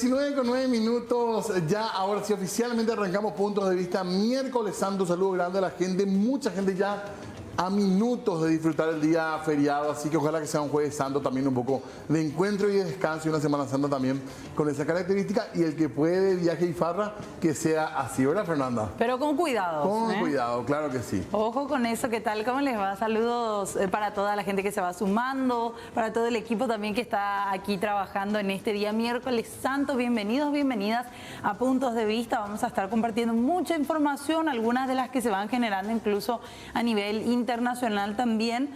19:09, ya ahora sí oficialmente arrancamos Puntos de Vista miércoles santo. Saludo grande a la gente, mucha gente ya a minutos de disfrutar el día feriado, así que ojalá que sea un jueves santo también, un poco de encuentro y de descanso, y una Semana Santa también con esa característica, y el que puede viaje y farra, que sea así, ¿verdad, Fernanda? Pero con cuidado. Con cuidado, claro que sí. Ojo con eso, ¿qué tal? ¿Cómo les va? Saludos para toda la gente que se va sumando, para todo el equipo también que está aquí trabajando en este día miércoles santo. Bienvenidos, bienvenidas a Puntos de Vista. Vamos a estar compartiendo mucha información, algunas de las que se van generando incluso a nivel internacional también,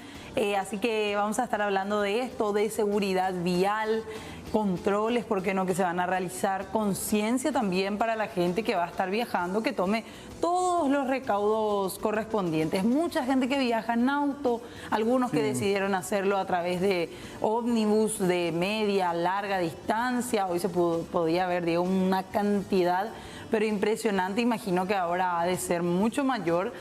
así que vamos a estar hablando de esto, de seguridad vial, controles, ¿por qué no?, que se van a realizar, conciencia también para la gente que va a estar viajando, que tome todos los recaudos correspondientes. Mucha gente que viaja en auto, algunos que decidieron hacerlo a través de ómnibus de media, larga distancia. Hoy se podía ver, Diego, una cantidad, pero impresionante. Imagino que ahora ha de ser mucho mayor.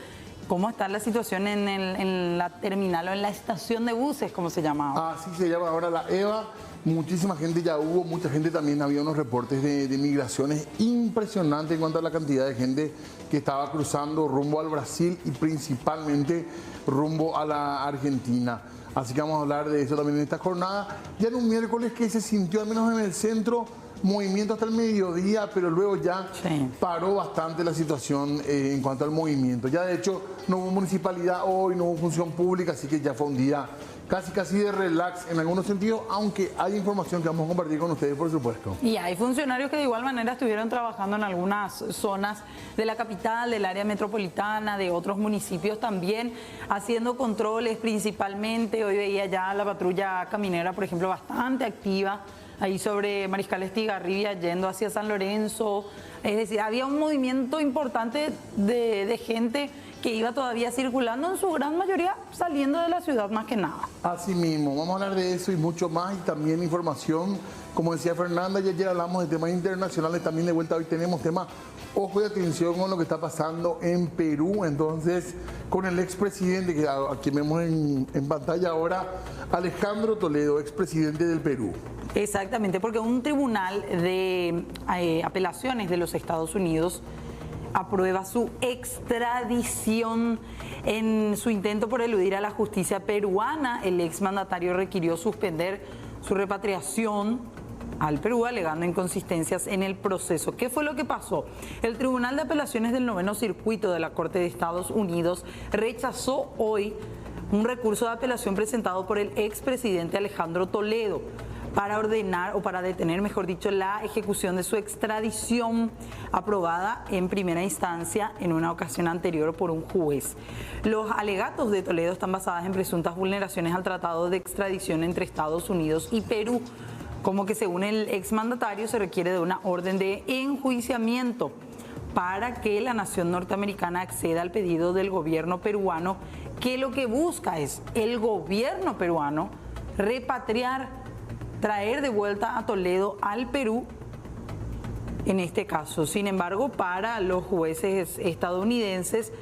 ¿Cómo está la situación en la terminal o en la estación de buses, como se llama ahora? Así se llama ahora la EVA. Muchísima gente ya hubo, mucha gente también, había unos reportes de migraciones impresionantes en cuanto a la cantidad de gente que estaba cruzando rumbo al Brasil y principalmente rumbo a la Argentina. Así que vamos a hablar de eso también en esta jornada. Ya en un miércoles que se sintió, al menos en el centro, movimiento hasta el mediodía, pero luego ya paró bastante la situación en cuanto al movimiento. Ya de hecho no hubo municipalidad hoy, no hubo función pública, así que ya fue un día casi de relax en algunos sentidos, aunque hay información que vamos a compartir con ustedes, por supuesto. Y hay funcionarios que de igual manera estuvieron trabajando en algunas zonas de la capital, del área metropolitana, de otros municipios también, haciendo controles principalmente. Hoy veía ya la patrulla caminera, por ejemplo, bastante activa ahí sobre Mariscal Estigarribia yendo hacia San Lorenzo. Es decir, había un movimiento importante de gente que iba todavía circulando, en su gran mayoría saliendo de la ciudad más que nada. Así mismo, vamos a hablar de eso y mucho más, y también información, como decía Fernanda, y ayer hablamos de temas internacionales, también de vuelta hoy tenemos temas, ojo y atención con lo que está pasando en Perú, entonces con el expresidente, que aquí vemos en pantalla ahora, Alejandro Toledo, expresidente del Perú. Exactamente, porque un tribunal de apelaciones de los Estados Unidos aprueba su extradición. En su intento por eludir a la justicia peruana, el exmandatario requirió suspender su repatriación al Perú, alegando inconsistencias en el proceso. ¿Qué fue lo que pasó? El Tribunal de Apelaciones del Noveno Circuito de la Corte de Estados Unidos rechazó hoy un recurso de apelación presentado por el expresidente Alejandro Toledo para ordenar, o para detener, mejor dicho, la ejecución de su extradición aprobada en primera instancia en una ocasión anterior por un juez. Los alegatos de Toledo están basados en presuntas vulneraciones al Tratado de Extradición entre Estados Unidos y Perú, como que según el exmandatario se requiere de una orden de enjuiciamiento para que la nación norteamericana acceda al pedido del gobierno peruano, que lo que busca es el gobierno peruano repatriar, traer de vuelta a Toledo al Perú, en este caso. Sin embargo, para los jueces estadounidenses,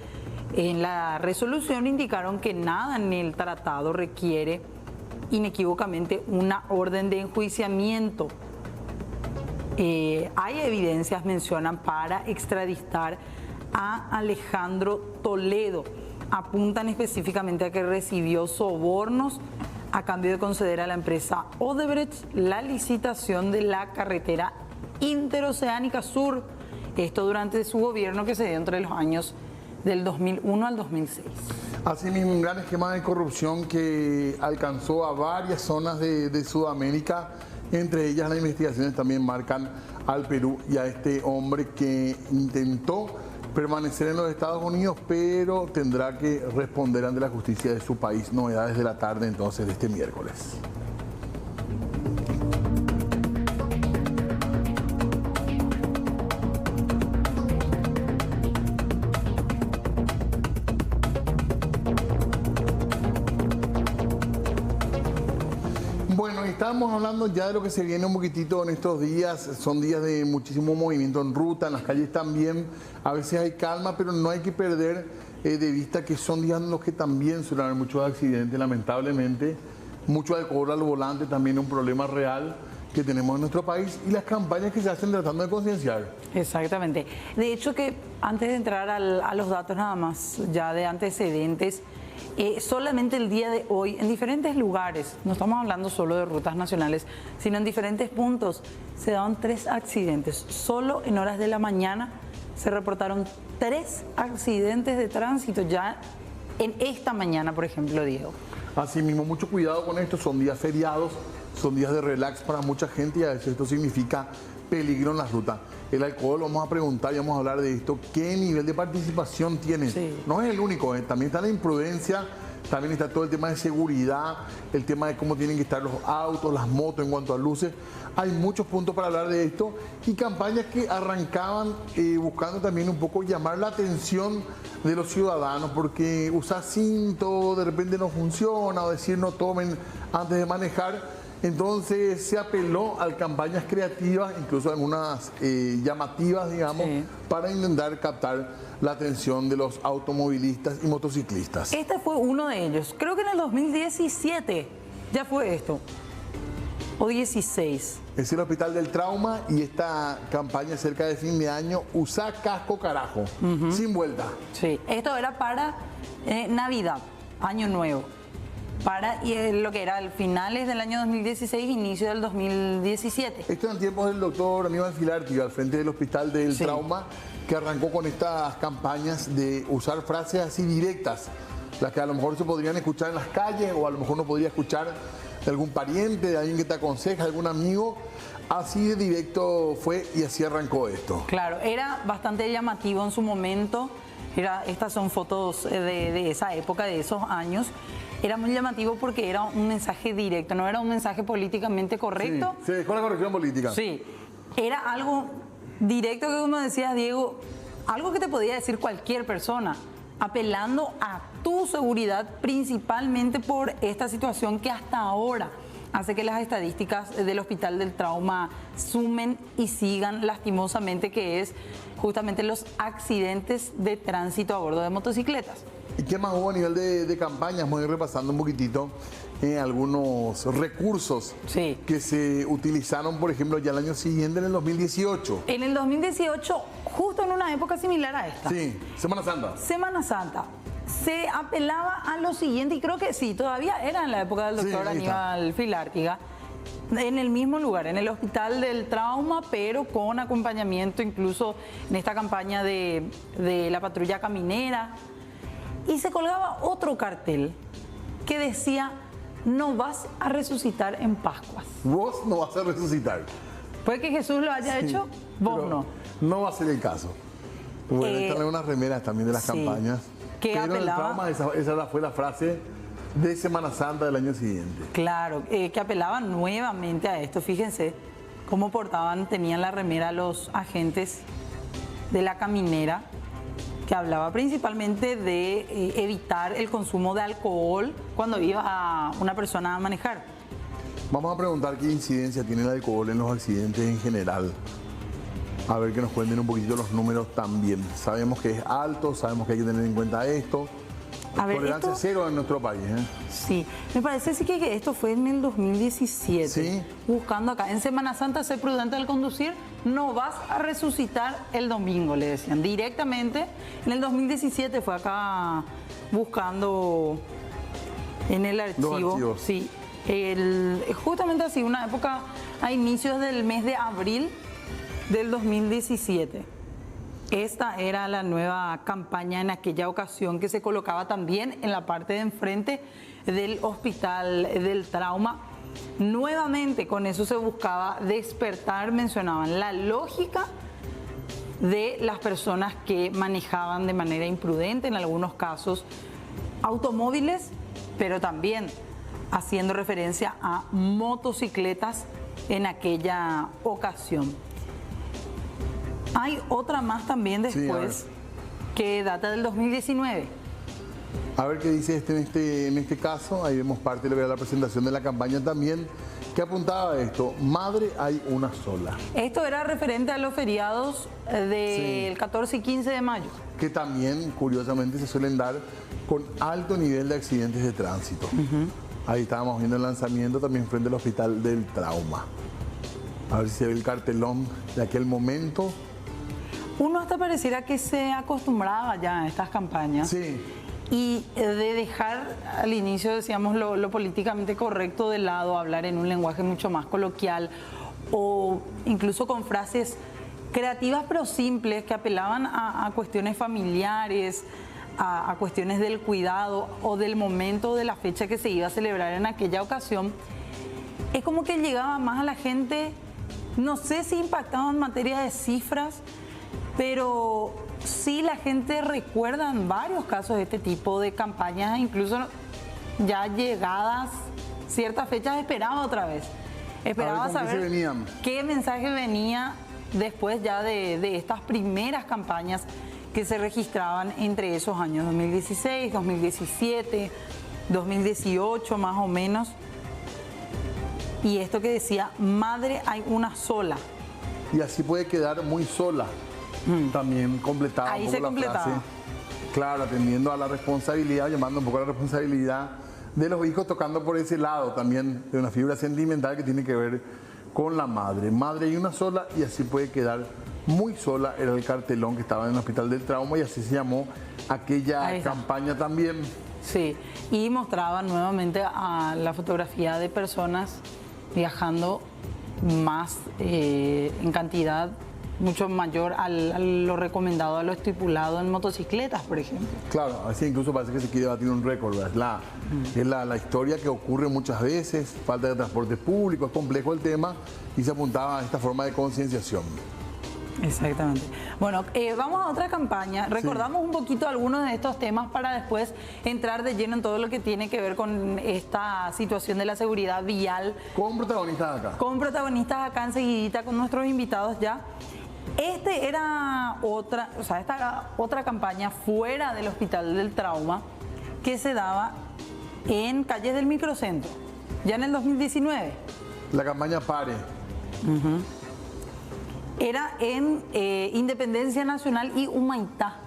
en la resolución indicaron que nada en el tratado requiere inequívocamente una orden de enjuiciamiento. Hay evidencias, mencionan, para extraditar a Alejandro Toledo. Apuntan específicamente a que recibió sobornos a cambio de conceder a la empresa Odebrecht la licitación de la carretera interoceánica sur. Esto durante su gobierno, que se dio entre los años del 2001 al 2006. Asimismo, un gran esquema de corrupción que alcanzó a varias zonas de Sudamérica. Entre ellas, las investigaciones también marcan al Perú y a este hombre que intentó permanecer en los Estados Unidos, pero tendrá que responder ante la justicia de su país. Novedades de la tarde entonces de este miércoles. Bueno, estamos hablando ya de lo que se viene un poquitito en estos días. Son días de muchísimo movimiento en ruta, en las calles también. A veces hay calma, pero no hay que perder de vista que son días en los que también suelen haber muchos accidentes, lamentablemente. Mucho alcohol al volante, también un problema real que tenemos en nuestro país y las campañas que se hacen tratando de concienciar. Exactamente. De hecho que antes de entrar a los datos nada más, ya de antecedentes, solamente el día de hoy, en diferentes lugares, no estamos hablando solo de rutas nacionales, sino en diferentes puntos, se daban 3 accidentes. Solo en horas de la mañana se reportaron 3 accidentes de tránsito ya en esta mañana, por ejemplo, Diego. Así mismo, mucho cuidado con esto, son días feriados, son días de relax para mucha gente y a veces esto significa peligro en la ruta. El alcohol, vamos a preguntar y vamos a hablar de esto, ¿qué nivel de participación tiene? Sí. No es el único, también está la imprudencia, también está todo el tema de seguridad, el tema de cómo tienen que estar los autos, las motos en cuanto a luces. Hay muchos puntos para hablar de esto y campañas que arrancaban buscando también un poco llamar la atención de los ciudadanos, porque usar cinto de repente no funciona, o decir no tomen antes de manejar. Entonces se apeló a campañas creativas, incluso algunas llamativas, digamos, sí, para intentar captar la atención de los automovilistas y motociclistas. Este fue uno de ellos. Creo que en el 2017 ya fue esto. O 16. Es el Hospital del Trauma y esta campaña cerca de fin de año, usa casco carajo, sin vuelta. Sí, esto era para Navidad, Año Nuevo. Para lo que era finales del año 2016, inicio del 2017. Esto en tiempos del doctor Aníbal Filártiga, al frente del Hospital del Sí, Trauma, que arrancó con estas campañas de usar frases así directas, las que a lo mejor se podrían escuchar en las calles o a lo mejor no podría escuchar de algún pariente, de alguien que te aconseja, algún amigo. Así de directo fue y así arrancó esto. Claro, era bastante llamativo en su momento. Estas son fotos de esa época, de esos años. Era muy llamativo porque era un mensaje directo, no era un mensaje políticamente correcto. Sí, se dejó la corrección política. Sí, era algo directo que, como decías, Diego, algo que te podía decir cualquier persona, apelando a tu seguridad principalmente por esta situación que hasta ahora hace que las estadísticas del Hospital del Trauma sumen y sigan lastimosamente, que es justamente los accidentes de tránsito a bordo de motocicletas. ¿Y qué más hubo a nivel de campañas? Vamos a ir repasando un poquitito algunos recursos Sí, que se utilizaron, por ejemplo, ya el año siguiente, en el 2018. en el 2018, justo en una época similar a esta. Sí, Semana Santa. Semana Santa. Se apelaba a lo siguiente, y creo que sí, todavía era en la época del Sí, doctor ahí está. Aníbal Filártiga, en el mismo lugar, en el Hospital del Trauma, pero con acompañamiento incluso en esta campaña de la patrulla caminera. Y se colgaba otro cartel que decía: no vas a resucitar en Pascuas. Vos no vas a resucitar. Puede que Jesús lo haya hecho, vos Pero no. no va a ser el caso. Bueno, están unas remeras también de las sí, campañas. que Pero en el apelaba- Trauma, esa fue la frase de Semana Santa del año siguiente. Claro, que apelaban nuevamente a esto. Fíjense cómo tenían la remera los agentes de la caminera, que hablaba principalmente de evitar el consumo de alcohol cuando iba una persona a manejar. Vamos a preguntar qué incidencia tiene el alcohol en los accidentes en general. A ver que nos cuenten un poquito los números también. Sabemos que es alto, sabemos que hay que tener en cuenta esto. A ver, Tolerancia esto- cero en nuestro país. Sí, me parece sí que esto fue en el 2017. Sí. Buscando acá, en Semana Santa, sé prudente al conducir, no vas a resucitar el domingo, le decían directamente. En el 2017 fue acá buscando en el archivo. archivos. Sí, justamente así, una época a inicios del mes de abril del 2017. Esta era la nueva campaña en aquella ocasión, que se colocaba también en la parte de enfrente del Hospital del Trauma. Nuevamente con eso se buscaba despertar, mencionaban, la lógica de las personas que manejaban de manera imprudente, en algunos casos automóviles, pero también haciendo referencia a motocicletas en aquella ocasión. Hay otra más también Sí, a después, ver. que data del 2019. A ver qué dice en este caso. Ahí vemos parte de lo que era la presentación de la campaña también, que apuntaba a esto: madre hay una sola. Esto era referente a los feriados del Sí. 14 y 15 de mayo. Que también, curiosamente, se suelen dar con alto nivel de accidentes de tránsito. Ahí estábamos viendo el lanzamiento también frente al Hospital del Trauma. A ver si se ve el cartelón de aquel momento. Uno hasta pareciera que se acostumbraba ya a estas campañas. Sí. Y de dejar al inicio, decíamos, lo políticamente correcto de lado, hablar en un lenguaje mucho más coloquial o incluso con frases creativas pero simples que apelaban a cuestiones familiares, a cuestiones del cuidado o del momento de la fecha que se iba a celebrar en aquella ocasión. Es como que llegaba más a la gente, no sé si impactaba en materia de cifras, pero sí la gente recuerda en varios casos de este tipo de campañas, incluso ya llegadas ciertas fechas esperaba otra vez. Esperaba saber qué mensaje venía después ya de estas primeras campañas que se registraban entre esos años 2016, 2017, 2018 más o menos. Y esto que decía, madre hay una sola. Y así puede quedar muy sola. También completaba Ahí un poco se la completaba. frase. Claro, atendiendo a la responsabilidad, llamando un poco a la responsabilidad de los hijos, tocando por ese lado también de una fibra sentimental que tiene que ver con la madre. Madre y una sola, y así puede quedar muy sola, era el cartelón que estaba en el Hospital del Trauma y así se llamó aquella campaña también. Sí, y mostraban nuevamente a la fotografía de personas viajando más en cantidad mucho mayor a lo recomendado, a lo estipulado en motocicletas, por ejemplo. Claro, así incluso parece que se quiere batir un récord, ¿verdad? Es la historia que ocurre muchas veces, falta de transporte público, es complejo el tema y se apuntaba a esta forma de concienciación. Exactamente. Bueno, vamos a otra campaña. Recordamos un poquito algunos de estos temas para después entrar de lleno en todo lo que tiene que ver con esta situación de la seguridad vial. Con protagonistas acá. Con protagonistas acá enseguidita, con nuestros invitados ya. Esta era otra campaña fuera del Hospital del Trauma que se daba en calles del microcentro, ya en el 2019. La campaña Pare. Era en Independencia Nacional y Humaitá,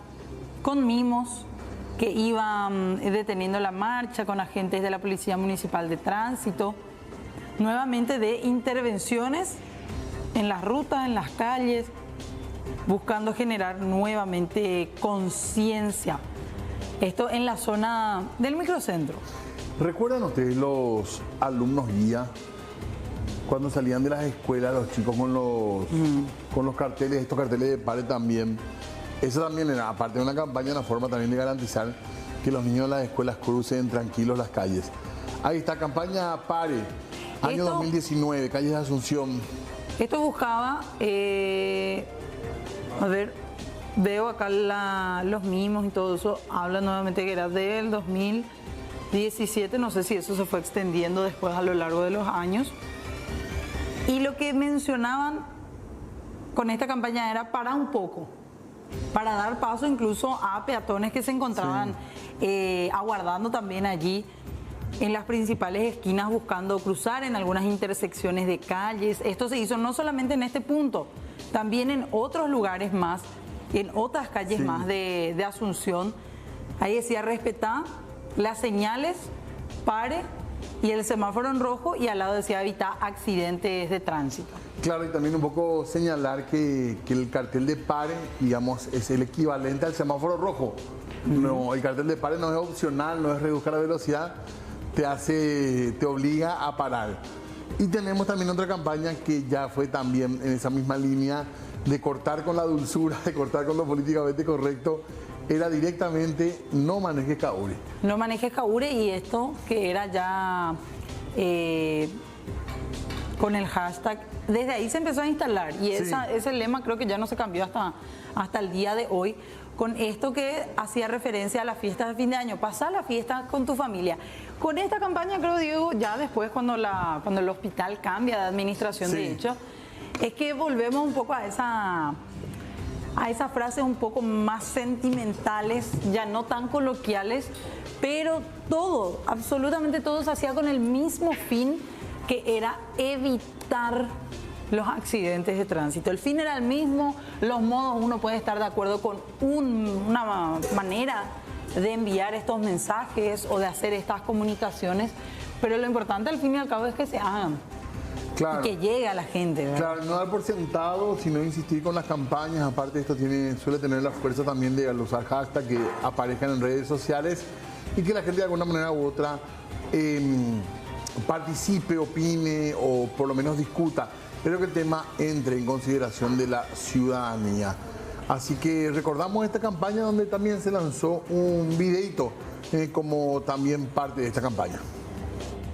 con mimos que iban deteniendo la marcha, con agentes de la Policía Municipal de Tránsito, nuevamente de intervenciones en las rutas, en las calles, buscando generar nuevamente conciencia. Esto en la zona del microcentro. ¿Recuerdan ustedes los alumnos guía? Cuando salían de las escuelas los chicos con los carteles, estos carteles de Pare también. Eso también era, aparte de una campaña, una forma también de garantizar que los niños de las escuelas crucen tranquilos las calles. Ahí está, campaña Pare, año 2019, calles de Asunción. Esto buscaba, a ver, veo acá los mimos y todo eso, habla nuevamente que era del 2017, no sé si eso se fue extendiendo después a lo largo de los años. Y lo que mencionaban con esta campaña era para un poco, para dar paso incluso a peatones que se encontraban aguardando también allí en las principales esquinas buscando cruzar en algunas intersecciones de calles. Esto se hizo no solamente en este punto, también en otros lugares más, en otras calles más de Asunción. Ahí decía respetar las señales, pare y el semáforo en rojo, y al lado decía evitar accidentes de tránsito. Claro, y también un poco señalar que el cartel de Pare, digamos, es el equivalente al semáforo rojo. No, el cartel de Pare no es opcional, no es reduzir la velocidad, te obliga a parar. Y tenemos también otra campaña que ya fue también en esa misma línea de cortar con la dulzura, de cortar con lo políticamente correcto. Era directamente no manejes Caure. No manejes Caure, y esto que era ya con el hashtag, desde ahí se empezó a instalar, y ese lema creo que ya no se cambió hasta el día de hoy, con esto que hacía referencia a las fiestas de fin de año, pasar la fiesta con tu familia. Con esta campaña, creo, Diego, ya después cuando el hospital cambia de administración, de hecho, es que volvemos un poco a esas frases un poco más sentimentales, ya no tan coloquiales, pero todo, absolutamente todo se hacía con el mismo fin, que era evitar los accidentes de tránsito. El fin era el mismo, los modos, uno puede estar de acuerdo con una manera de enviar estos mensajes o de hacer estas comunicaciones, pero lo importante al fin y al cabo es que se hagan. Claro. y que llegue a la gente, ¿verdad? Claro, no dar por sentado, sino insistir con las campañas. Aparte, esto suele tener la fuerza también de usar hashtags que aparezcan en redes sociales y que la gente de alguna manera u otra participe, opine o por lo menos discuta, pero que el tema entre en consideración de la ciudadanía. Así que recordamos esta campaña donde también se lanzó un videito como también parte de esta campaña.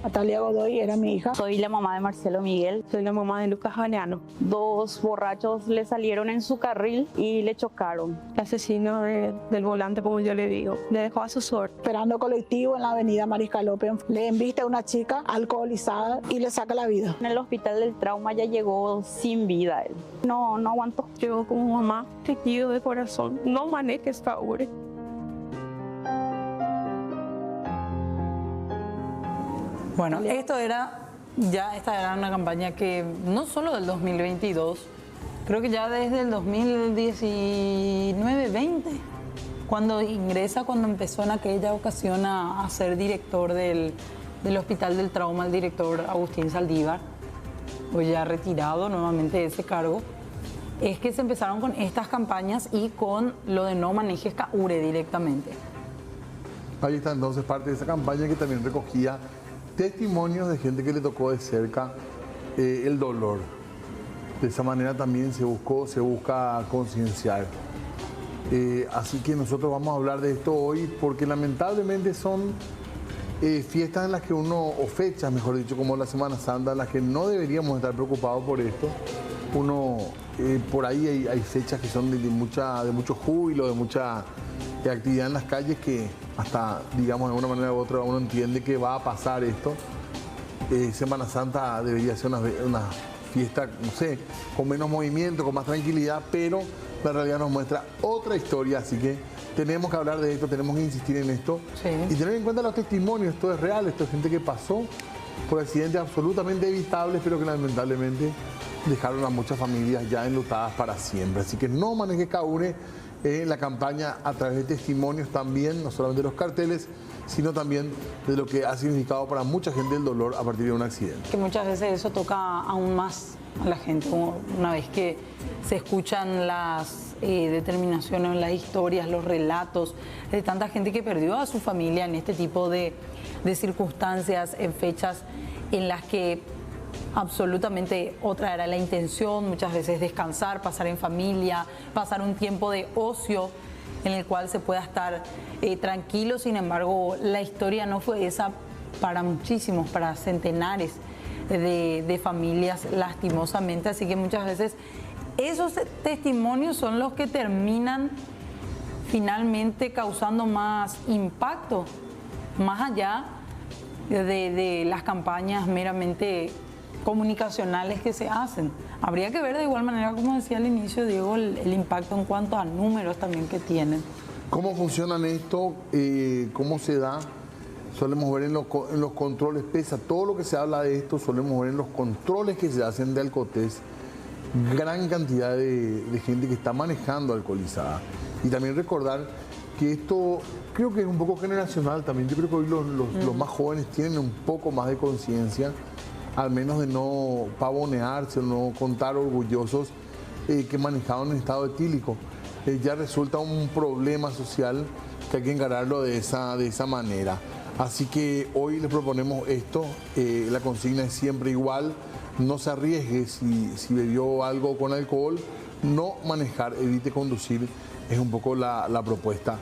Natalia Godoy era mi hija. Soy la mamá de Marcelo Miguel. Soy la mamá de Lucas Galeano. 2 borrachos le salieron en su carril y le chocaron. El asesino del volante, como yo le digo, le dejó a su suerte. Esperando colectivo en la avenida Mariscal López, le embiste a una chica alcoholizada y le saca la vida. En el hospital del trauma ya llegó sin vida él. No aguantó. Yo como mamá te pido de corazón, no manejes Kaure. Bueno, esta era una campaña que no solo del 2022, creo que ya desde el 2019-20, cuando empezó en aquella ocasión a ser director del Hospital del Trauma, el director Agustín Saldívar, hoy ya retirado nuevamente de ese cargo, es que se empezaron con estas campañas y con lo de no manejes Kaure directamente. Ahí está entonces parte de esa campaña que también recogía testimonios de gente que le tocó de cerca el dolor. De esa manera también se busca concienciar. Así que nosotros vamos a hablar de esto hoy porque lamentablemente son fiestas en las que o fechas, mejor dicho, como la Semana Santa, en las que no deberíamos estar preocupados por esto. Por ahí hay fechas que son de mucho júbilo, de mucha actividad en las calles que hasta, digamos, de una manera u otra uno entiende que va a pasar esto. Semana Santa debería ser una fiesta, no sé, con menos movimiento, con más tranquilidad, pero la realidad nos muestra otra historia, así que tenemos que hablar de esto, tenemos que insistir en esto y tener en cuenta los testimonios. Esto es real, esto es gente que pasó por accidentes absolutamente evitables, pero que lamentablemente dejaron a muchas familias ya enlutadas para siempre. Así que no maneje Kaure en la campaña a través de testimonios también, no solamente de los carteles, sino también de lo que ha significado para mucha gente el dolor a partir de un accidente. Que muchas veces eso toca aún más a la gente, una vez que se escuchan las determinaciones, las historias, los relatos de tanta gente que perdió a su familia en este tipo de circunstancias, en fechas en las que absolutamente otra era la intención, muchas veces descansar, pasar en familia, pasar un tiempo de ocio en el cual se pueda estar tranquilo. Sin embargo, la historia no fue esa para muchísimos, para centenares de familias, lastimosamente. Así que muchas veces esos testimonios son los que terminan finalmente causando más impacto, más allá de las campañas meramente comunicacionales que se hacen. Habría que ver de igual manera, como decía al inicio, Diego, el impacto en cuanto a números también que tienen. ¿Cómo funcionan esto? ¿Cómo se da? Solemos ver en los controles, pese a todo lo que se habla de esto, solemos ver en los controles que se hacen de alcotés gran cantidad de gente que está manejando alcoholizada. Y también recordar que esto creo que es un poco generacional también. Yo creo que hoy los más jóvenes tienen un poco más de conciencia, al menos de no pavonearse, no contar orgullosos que manejaban en estado etílico. Ya resulta un problema social que hay que encararlo de esa manera. Así que hoy les proponemos esto. La consigna es siempre igual: no se arriesgue si bebió algo con alcohol, no manejar, evite conducir. Es un poco la propuesta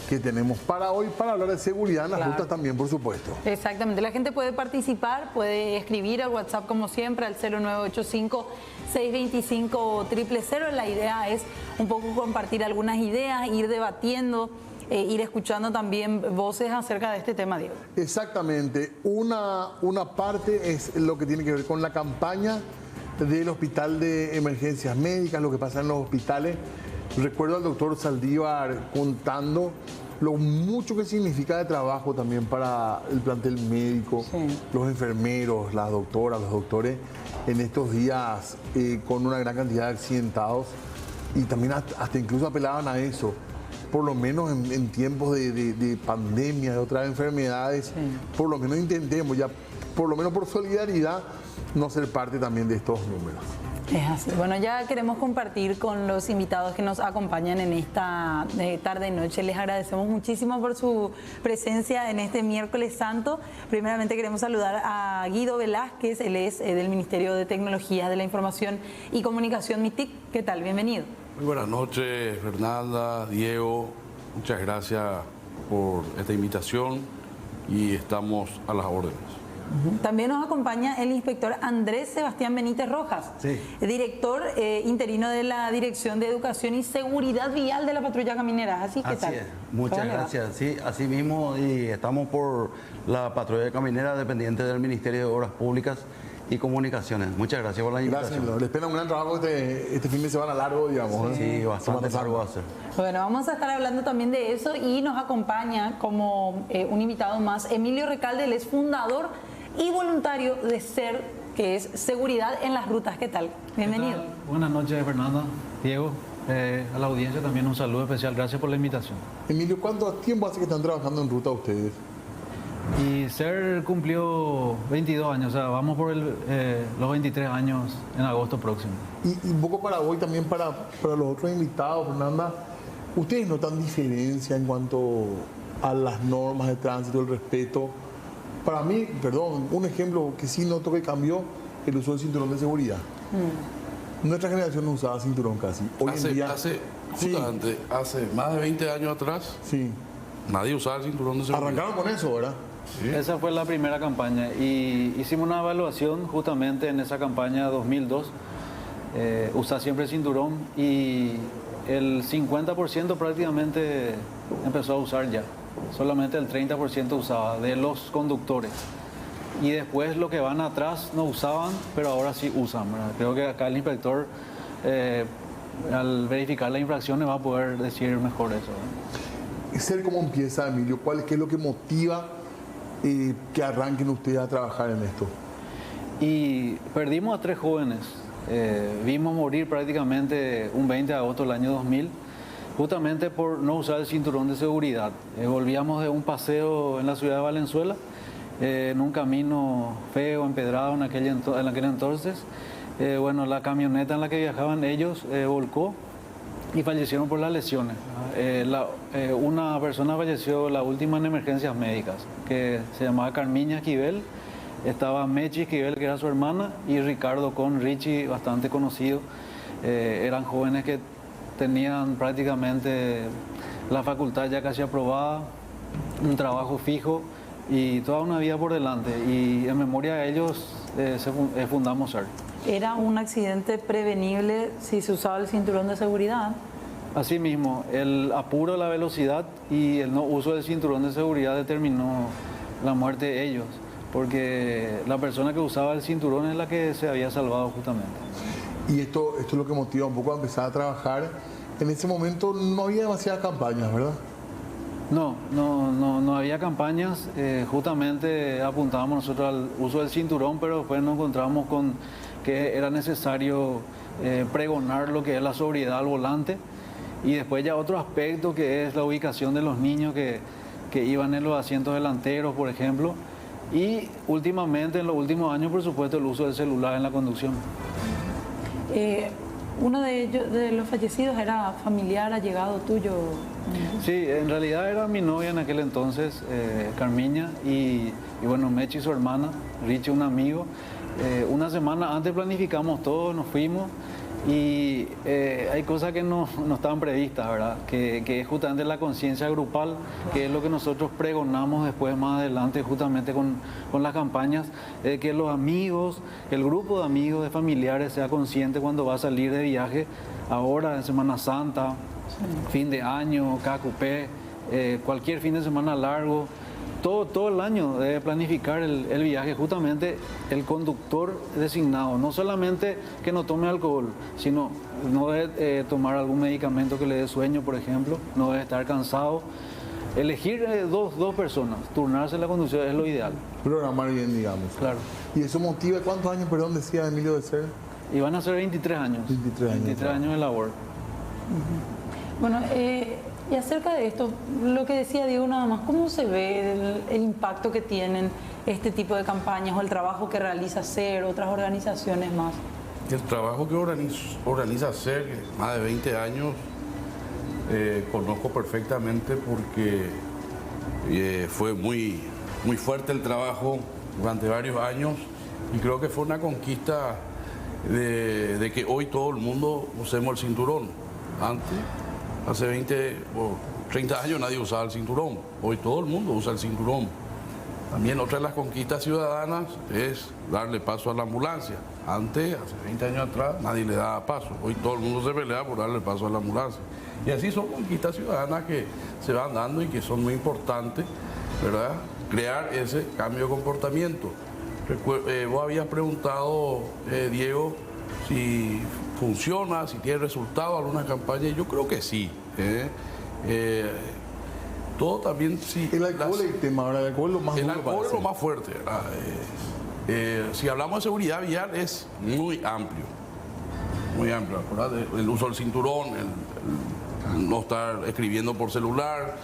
que tenemos para hoy, para hablar de seguridad en las rutas también, por supuesto. Exactamente, la gente puede participar, puede escribir al WhatsApp como siempre, al 0985-625-000. La idea es un poco compartir algunas ideas, ir debatiendo, ir escuchando también voces acerca de este tema, Diego. Exactamente, una parte es lo que tiene que ver con la campaña del Hospital de Emergencias Médicas, lo que pasa en los hospitales. Recuerdo al doctor Saldívar contando lo mucho que significa de trabajo también para el plantel médico, los enfermeros, las doctoras, los doctores, en estos días con una gran cantidad de accidentados, y también hasta incluso apelaban a eso. por lo menos en tiempos de pandemia, de otras enfermedades, por lo menos intentemos ya, por lo menos por solidaridad, no ser parte también de estos números. Es así. Bueno, ya queremos compartir con los invitados que nos acompañan en esta tarde-noche. Les agradecemos muchísimo por su presencia en este miércoles santo. Primeramente queremos saludar a Guido Velázquez, él es del Ministerio de Tecnologías de la Información y Comunicación, MITIC. ¿Qué tal? Bienvenido. Muy buenas noches, Fernanda, Diego. Muchas gracias por esta invitación y estamos a las órdenes. También nos acompaña el inspector Andrés Sebastián Benítez Rojas, director interino de la Dirección de Educación y Seguridad Vial de la Patrulla Caminera. ¿Así que tal? Es. Muchas gracias. Sí, así mismo, y estamos por la Patrulla Caminera dependiente del Ministerio de Obras Públicas y Comunicaciones. Muchas gracias por la invitación. Gracias, les espera un gran trabajo este fin de semana largo, digamos. Sí, bastante largo va a ser. Bueno, vamos a estar hablando también de eso y nos acompaña como un invitado más Emilio Recalde, él es fundador y voluntario de SER, que es Seguridad en las Rutas. ¿Qué tal? Bienvenido. Buenas noches, Fernanda, Diego, a la audiencia también un saludo especial. Gracias por la invitación. Emilio, ¿cuánto tiempo hace que están trabajando en ruta ustedes? Y SER cumplió 22 años, o sea, vamos por los 23 años en agosto próximo. Y un poco para hoy también para los otros invitados, Fernanda, ¿ustedes notan diferencia en cuanto a las normas de tránsito, el respeto? Para mí, perdón, un ejemplo que sí noto que cambió, el uso del cinturón de seguridad. Nuestra generación no usaba cinturón casi. Hoy en día... Justamente, hace más de 20 años atrás, nadie usaba el cinturón de seguridad. Arrancaron con eso, ¿verdad? Sí. Esa fue la primera campaña y hicimos una evaluación justamente en esa campaña 2002. Usa siempre el cinturón y el 50% prácticamente empezó a usar ya. Solamente el 30% usaba de los conductores. Y después los que van atrás no usaban, pero ahora sí usan, ¿verdad? Creo que acá el inspector, al verificar las infracciones, va a poder decir mejor eso, ¿verdad? ¿Ser cómo empieza, Emilio? ¿Qué es lo que motiva que arranquen ustedes a trabajar en esto? Y perdimos a 3 jóvenes. Vimos morir prácticamente un 20 de agosto del año 2000. Justamente por no usar el cinturón de seguridad. Volvíamos de un paseo en la ciudad de Valenzuela, en un camino feo, empedrado en aquel entonces. Bueno, la camioneta en la que viajaban ellos volcó y fallecieron por las lesiones. Una persona falleció la última en emergencias médicas, que se llamaba Carmiña Esquivel. Estaba Mechi Esquivel, que era su hermana, y Ricardo con Richie, bastante conocido. Eran jóvenes que tenían prácticamente la facultad ya casi aprobada, un trabajo fijo y toda una vida por delante. Y en memoria de ellos fundamos SER. ¿Era un accidente prevenible si se usaba el cinturón de seguridad? Asimismo, el apuro de la velocidad y el no uso del cinturón de seguridad determinó la muerte de ellos, porque la persona que usaba el cinturón es la que se había salvado justamente. Y esto es lo que motiva un poco a empezar a trabajar. En ese momento no había demasiadas campañas, ¿verdad? No había campañas. Justamente apuntábamos nosotros al uso del cinturón, pero después nos encontramos con que era necesario pregonar lo que es la sobriedad al volante. Y después ya otro aspecto que es la ubicación de los niños que iban en los asientos delanteros, por ejemplo. Y últimamente, en los últimos años, por supuesto, el uso del celular en la conducción. Uno de ellos, de los fallecidos, era familiar, allegado tuyo. Sí, en realidad era mi novia en aquel entonces, Carmiña, y bueno, Mechi, su hermana, Richie, un amigo. Una semana antes planificamos todo, nos fuimos y hay cosas que no estaban previstas, ¿verdad? Que es justamente la conciencia grupal, que es lo que nosotros pregonamos después más adelante justamente con las campañas, que los amigos, el grupo de amigos, de familiares sea consciente cuando va a salir de viaje, ahora en Semana Santa, fin de año, KQP, cualquier fin de semana largo. Todo el año debe planificar el viaje, justamente el conductor designado, no solamente que no tome alcohol, sino no debe tomar algún medicamento que le dé sueño, por ejemplo, no debe estar cansado. Elegir dos personas, turnarse la conducción es lo ideal. Programar bien, digamos. Claro. ¿Y eso motiva cuántos años, perdón, decía Emilio de SER? Y van a ser 23 años. 23 años. 23 años de labor. Bueno, Y acerca de esto, lo que decía Diego nada más, ¿cómo se ve el impacto que tienen este tipo de campañas o el trabajo que realiza SER, otras organizaciones más? El trabajo que organiza SER, más de 20 años, conozco perfectamente porque fue muy fuerte el trabajo durante varios años y creo que fue una conquista de que hoy todo el mundo usemos el cinturón. Antes, hace 20 o 30 años nadie usaba el cinturón, hoy todo el mundo usa el cinturón. También otra de las conquistas ciudadanas es darle paso a la ambulancia. Antes, hace 20 años atrás, nadie le daba paso. Hoy todo el mundo se pelea por darle paso a la ambulancia. Y así son conquistas ciudadanas que se van dando y que son muy importantes, ¿verdad? Crear ese cambio de comportamiento. Vos habías preguntado, Diego, si funciona, si tiene resultado alguna campaña. Yo creo que sí. Todo también sí. El alcohol es el tema, ahora el alcohol es lo más El duro, alcohol es parece. lo más fuerte, ¿verdad? Si hablamos de seguridad vial es muy amplio. Muy amplio, ¿verdad? El uso del cinturón, el no estar escribiendo por celular.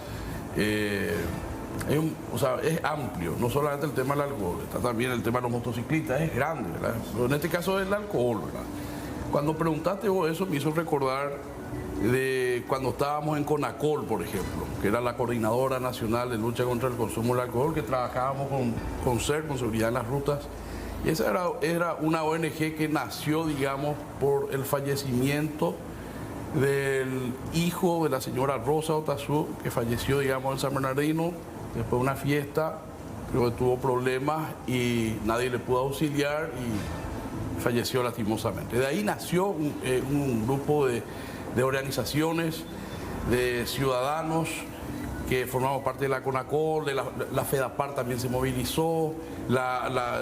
O sea, es amplio, no solamente el tema del alcohol, está también el tema de los motociclistas, es grande, ¿verdad? Pero en este caso es el alcohol, ¿verdad? Cuando preguntaste vos eso me hizo recordar de cuando estábamos en CONACOL, por ejemplo, que era la Coordinadora Nacional de Lucha contra el Consumo del Alcohol, que trabajábamos con SER, con Seguridad en las Rutas. Y esa era una ONG que nació, digamos, por el fallecimiento del hijo de la señora Rosa Otazú, que falleció, digamos, en San Bernardino, después de una fiesta, creo que tuvo problemas y nadie le pudo auxiliar y falleció lastimosamente. De ahí nació un grupo de organizaciones, de ciudadanos que formamos parte de la CONACOL, de la FEDAPAR también se movilizó,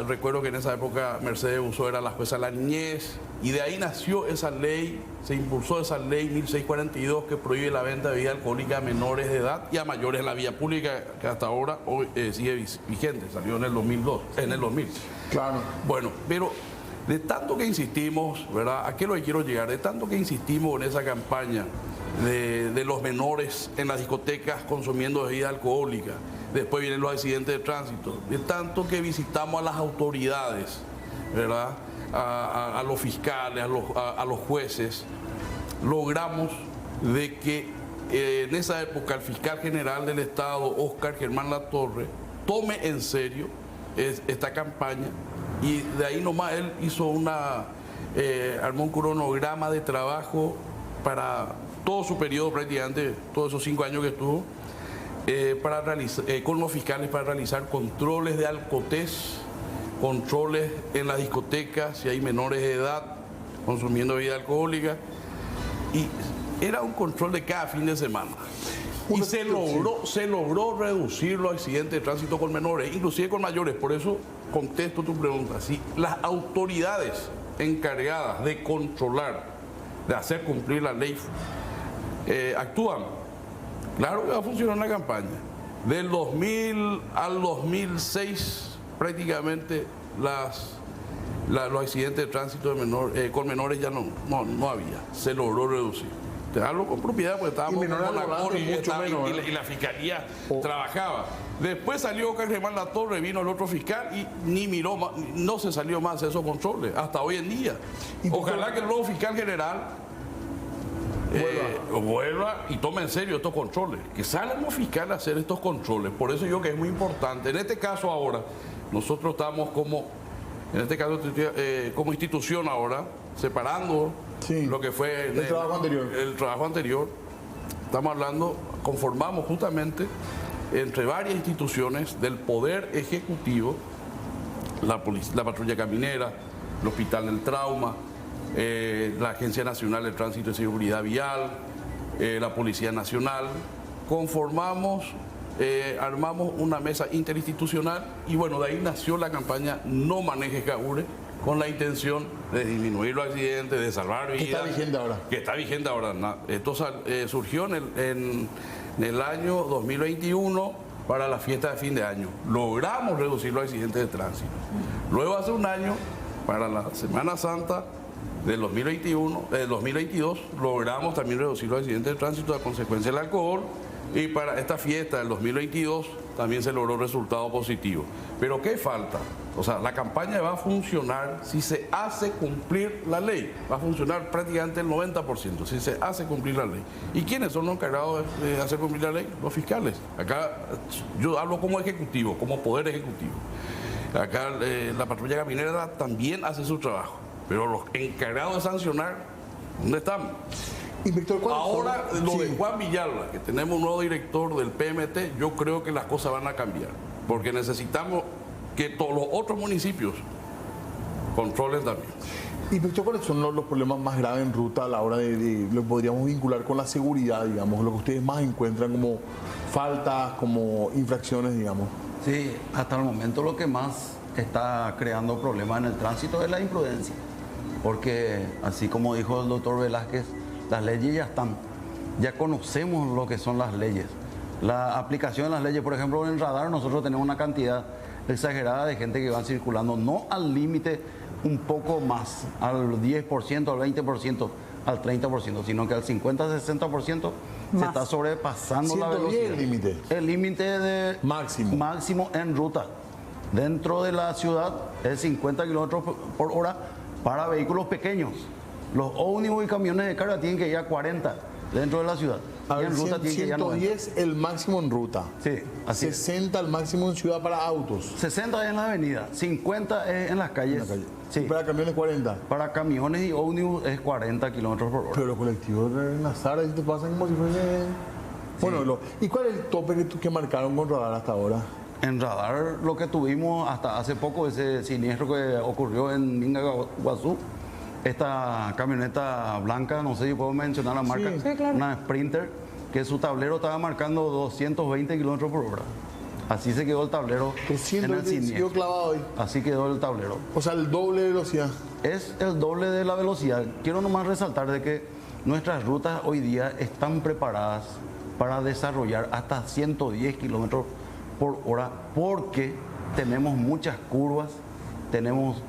recuerdo que en esa época Mercedes Busó era la jueza de la niñez, y de ahí nació esa ley, se impulsó esa ley 1642 que prohíbe la venta de bebida alcohólica a menores de edad y a mayores en la vía pública, que hasta ahora hoy sigue vigente, salió en el 2000. Claro. Bueno, pero de tanto que insistimos, ¿verdad? ¿A qué es lo que quiero llegar? De tanto que insistimos en esa campaña de los menores en las discotecas consumiendo bebida alcohólica, después vienen los accidentes de tránsito, de tanto que visitamos a las autoridades, ¿verdad? A los fiscales, a los jueces, logramos de que en esa época el fiscal general del Estado, Óscar Germán Latorre, tome en serio esta campaña. Y de ahí nomás él hizo armó un cronograma de trabajo para todo su periodo, prácticamente todos esos 5 años que estuvo, con los fiscales para realizar controles de alcotés, controles en las discotecas, si hay menores de edad consumiendo bebida alcohólica. Y era un control de cada fin de semana. Y se logró reducir los accidentes de tránsito con menores, inclusive con mayores. Por eso contesto tu pregunta. Si las autoridades encargadas de controlar, de hacer cumplir la ley, actúan, claro que va a funcionar una campaña. Del 2000 al 2006, prácticamente los accidentes de tránsito con menores ya no había. Se logró reducir. Te hablo con propiedad porque estábamos Y menores y la fiscalía trabajaba. Después salió Germán Latorre, vino el otro fiscal y ni miró más, no se salió más de esos controles hasta hoy en día. Ojalá que el nuevo fiscal general vuelva y tome en serio estos controles, que salgan los fiscales a hacer estos controles. Por eso yo que es muy importante. En este caso ahora, nosotros estamos como institución ahora, separando lo que fue el trabajo anterior. Estamos hablando, conformamos justamente entre varias instituciones del Poder Ejecutivo, la Patrulla Caminera, el Hospital del Trauma, la Agencia Nacional de Tránsito y Seguridad Vial, la Policía Nacional. Conformamos, armamos una mesa interinstitucional y bueno, de ahí nació la campaña No Manejes Cagure, con la intención de disminuir los accidentes, de salvar vidas. ¿Qué está vigente ahora? Que está vigente ahora. Esto surgió en el año 2021 para la fiesta de fin de año. Logramos reducir los accidentes de tránsito. Luego, hace un año, para la Semana Santa, del 2022 logramos también reducir los accidentes de tránsito a consecuencia del alcohol, y para esta fiesta del 2022 también se logró resultado positivo. Pero ¿qué falta? O sea, la campaña va a funcionar si se hace cumplir la ley. Va a funcionar prácticamente el 90% si se hace cumplir la ley. ¿Y quiénes son los encargados de hacer cumplir la ley? Los fiscales. Acá yo hablo como ejecutivo, como poder ejecutivo. Acá la patrulla caminera también hace su trabajo. Pero los encargados de sancionar, ¿dónde están? Inspector, Ahora, lo sí, de Juan Villalba, que tenemos un nuevo director del PMT, yo creo que las cosas van a cambiar. Porque necesitamos que todos los otros municipios controlen también. Inspector, ¿cuáles son los problemas más graves en ruta a la hora de lo podríamos vincular con la seguridad, digamos, lo que ustedes más encuentran como faltas, como infracciones, digamos? Sí, hasta el momento lo que más está creando problemas en el tránsito es la imprudencia, porque así como dijo el doctor Velázquez, las leyes ya están, ya conocemos lo que son las leyes. La aplicación de las leyes, por ejemplo, en radar nosotros tenemos una cantidad exagerada de gente que va circulando, no al límite un poco más, al 10%, al 20%, al 30%, sino que al 50-60% se está sobrepasando la 110 velocidad. el límite. El límite de máximo en ruta. Dentro de la ciudad es 50 kilómetros por hora para vehículos pequeños. Los ómnibus y camiones de carga tienen que ir a 40 dentro de la ciudad. A ver, en ruta tienen que ir a 110 el máximo en ruta. Sí, así es. 60 el máximo en ciudad para autos. 60 es en la avenida, 50 es en las calles. En la calle. Sí. Y para camiones 40. Para camiones y ómnibus es 40 kilómetros por hora. Pero los colectivos en las Zara te pasan como si fuese... Bueno, ¿y cuál es el tope que marcaron con radar hasta ahora? En radar lo que tuvimos hasta hace poco, ese siniestro que ocurrió en Minga-Guazú, esta camioneta blanca, no sé si puedo mencionar la marca, Sí, claro. una Sprinter, que su tablero estaba marcando 220 kilómetros por hora. Así se quedó el tablero en el 220 siguió siniestro. clavado ahí. Así quedó el tablero. O sea, el doble de velocidad. Es el doble de la velocidad. Quiero nomás resaltar de que nuestras rutas hoy día están preparadas para desarrollar hasta 110 kilómetros por hora porque tenemos muchas curvas, tenemos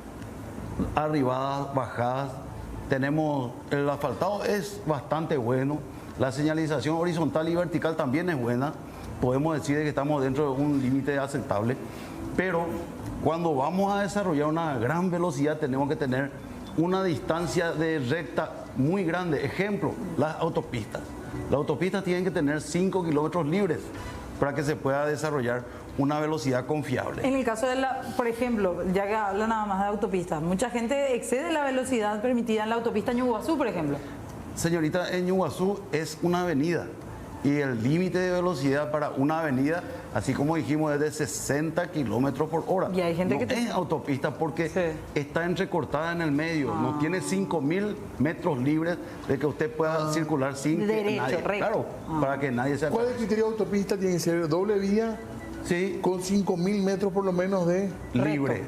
arribadas, bajadas, tenemos el asfaltado es bastante bueno, la señalización horizontal y vertical también es buena, podemos decir que estamos dentro de un límite aceptable, pero cuando vamos a desarrollar una gran velocidad tenemos que tener una distancia de recta muy grande. Ejemplo, las autopistas. Las autopistas tienen que tener 5 kilómetros libres para que se pueda desarrollar una velocidad confiable. En el caso de por ejemplo, ya que habla nada más de autopistas, mucha gente excede la velocidad permitida en la autopista Ñuguazú, por ejemplo. Señorita, en Ñuguazú es una avenida y el límite de velocidad para una avenida, así como dijimos, es de 60 kilómetros por hora. Y hay gente no que es autopista porque Sí. está entrecortada en el medio, no tiene 5.000 metros libres de que usted pueda circular sin que Derecho, nadie, recto. claro, para que nadie se ¿Cuál es el criterio de autopista? Tiene que ser doble vía Sí, con 5.000 metros por lo menos de... libre.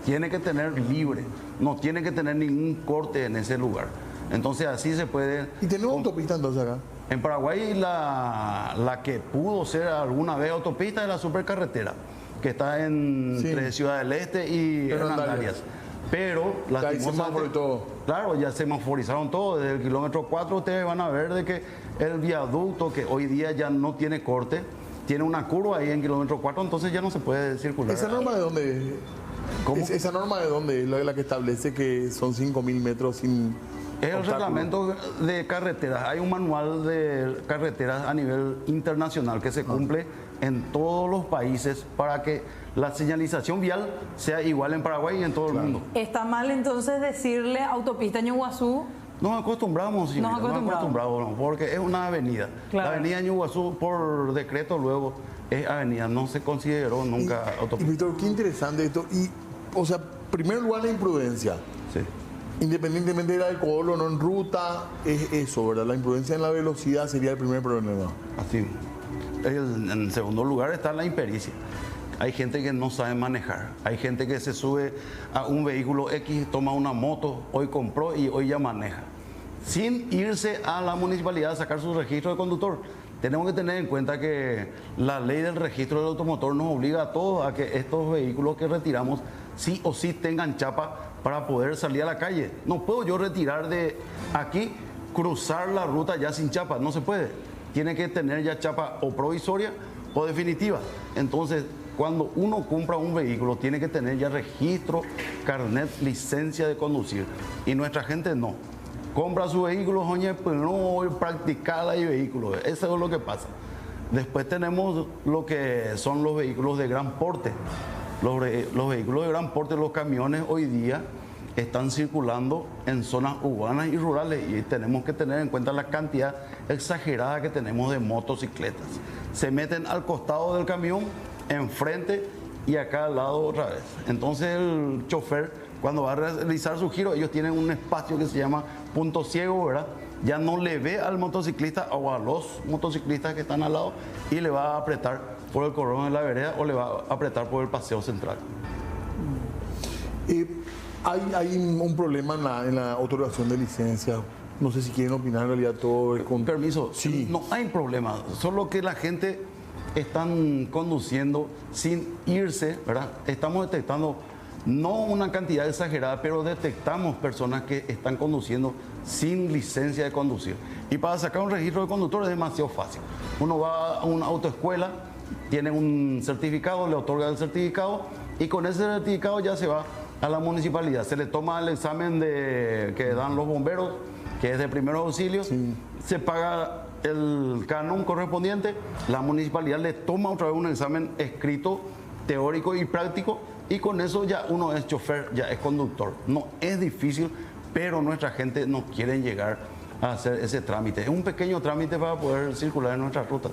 Tiene que tener libre, no tiene que tener ningún corte en ese lugar. Entonces así se puede... ¿Y tenemos autopista entonces acá? En Paraguay la que pudo ser alguna vez autopista es la supercarretera, que está entre Ciudad del Este y Hernandarias. Pero Ya hay lastimosamente, semáforo y todo. claro, ya semaforizaron todo. Desde el kilómetro 4 ustedes van a ver de que el viaducto, que hoy día ya no tiene corte, tiene una curva ahí en kilómetro 4, entonces ya no se puede circular. ¿Esa norma de dónde es? ¿Cómo? ¿Esa norma de dónde es la que establece que son 5.000 metros sin Es el obstáculo? reglamento de carreteras. Hay un manual de carreteras a nivel internacional que se cumple en todos los países para que la señalización vial sea igual en Paraguay y en todo el mundo. ¿Está mal entonces decirle autopista Ñuguazú? Nos acostumbramos, señorita, nos acostumbramos, ¿no? Porque es una avenida. Claro. La avenida Ñuguazú, por decreto luego, es avenida, no se consideró nunca Y autopista. Víctor, qué interesante esto. Y, o sea, primer lugar la imprudencia. Sí. Independientemente del alcohol o no en ruta, es eso, ¿verdad? La imprudencia en la velocidad sería el primer problema. Así. En segundo lugar está la impericia. Hay gente que no sabe manejar. Hay gente que se sube a un vehículo X, toma una moto, hoy compró y hoy ya maneja. Sin irse a la municipalidad a sacar su registro de conductor. Tenemos que tener en cuenta que la ley del registro del automotor nos obliga a todos a que estos vehículos que retiramos sí o sí tengan chapa para poder salir a la calle. No puedo yo retirar de aquí, cruzar la ruta ya sin chapa, no se puede. Tiene que tener ya chapa o provisoria o definitiva. Entonces, cuando uno compra un vehículo, tiene que tener ya registro, carnet, licencia de conducir. Y nuestra gente no. Compra su vehículo, oye, pues no voy a practicar el vehículo. Eso es lo que pasa. Después tenemos lo que son los vehículos de gran porte. Los vehículos de gran porte, los camiones hoy día están circulando en zonas urbanas y rurales y tenemos que tener en cuenta la cantidad exagerada que tenemos de motocicletas. Se meten al costado del camión, enfrente y acá al lado otra vez. Entonces el chofer, cuando va a realizar su giro, ellos tienen un espacio que se llama punto ciego, ¿verdad? Ya no le ve al motociclista o a los motociclistas que están al lado y le va a apretar por el cordón de la vereda o le va a apretar por el paseo central. Hay un problema en la otorgación de licencia. No sé si quieren opinar en realidad todo. Con permiso, sí. No hay problema, solo que la gente están conduciendo sin irse, ¿verdad? Estamos detectando no una cantidad exagerada, pero detectamos personas que están conduciendo sin licencia de conducir. Y para sacar un registro de conductor es demasiado fácil. Uno va a una autoescuela, tiene un certificado, le otorga el certificado y con ese certificado ya se va a la municipalidad. Se le toma el examen que dan los bomberos, que es de primeros auxilios, sí. Se paga el canon correspondiente, la municipalidad le toma otra vez un examen escrito, teórico y práctico y con eso ya uno es chofer, ya es conductor. No es difícil, pero nuestra gente no quiere llegar a hacer ese trámite. Es un pequeño trámite para poder circular en nuestra ruta.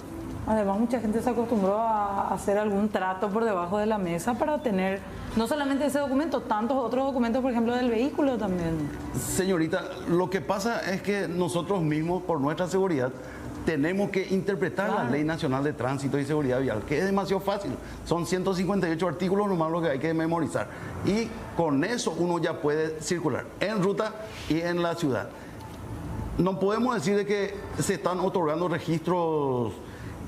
Además, mucha gente se acostumbró a hacer algún trato por debajo de la mesa para tener no solamente ese documento, tantos otros documentos, por ejemplo, del vehículo también. Señorita, lo que pasa es que nosotros mismos, por nuestra seguridad, tenemos que interpretar la Ley Nacional de Tránsito y Seguridad Vial, que es demasiado fácil. Son 158 artículos nomás lo que hay que memorizar. Y con eso uno ya puede circular en ruta y en la ciudad. No podemos decir de que se están otorgando registros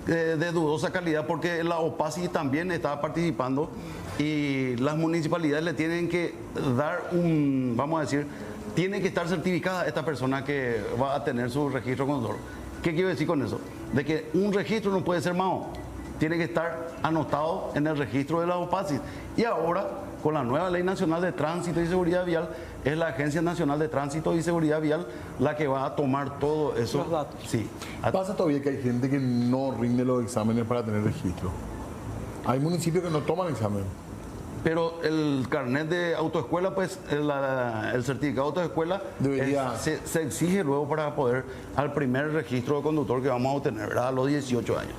de dudosa calidad porque la OPACI también está participando y las municipalidades le tienen que dar vamos a decir, tiene que estar certificada esta persona que va a tener su registro conductor. ¿Qué quiero decir con eso? De que un registro no puede ser malo, tiene que estar anotado en el registro de la OPACI. Y ahora, con la nueva Ley Nacional de Tránsito y Seguridad Vial, es la Agencia Nacional de Tránsito y Seguridad Vial la que va a tomar todo eso. Los datos. Sí. Pasa todavía que hay gente que no rinde los exámenes para tener registro. Hay municipios que no toman examen. Pero el carnet de autoescuela, pues el certificado de autoescuela debería... se exige luego para poder al primer registro de conductor que vamos a obtener, ¿verdad? A los 18 años.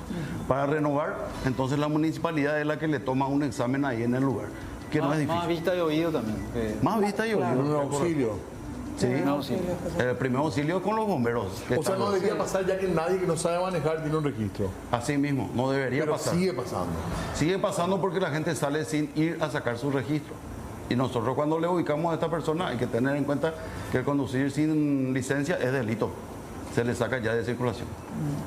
Para renovar, entonces la municipalidad es la que le toma un examen ahí en el lugar, que no es difícil. Más vista y oído también. Más vista y oído. Un auxilio. Sí, el primer auxilio con los bomberos. O sea, no debería pasar ya que nadie que no sabe manejar tiene un registro. Así mismo, no debería pasar. Pero sigue pasando. Sigue pasando porque la gente sale sin ir a sacar su registro. Y nosotros cuando le ubicamos a esta persona hay que tener en cuenta que el conducir sin licencia es delito. Se le saca ya de circulación.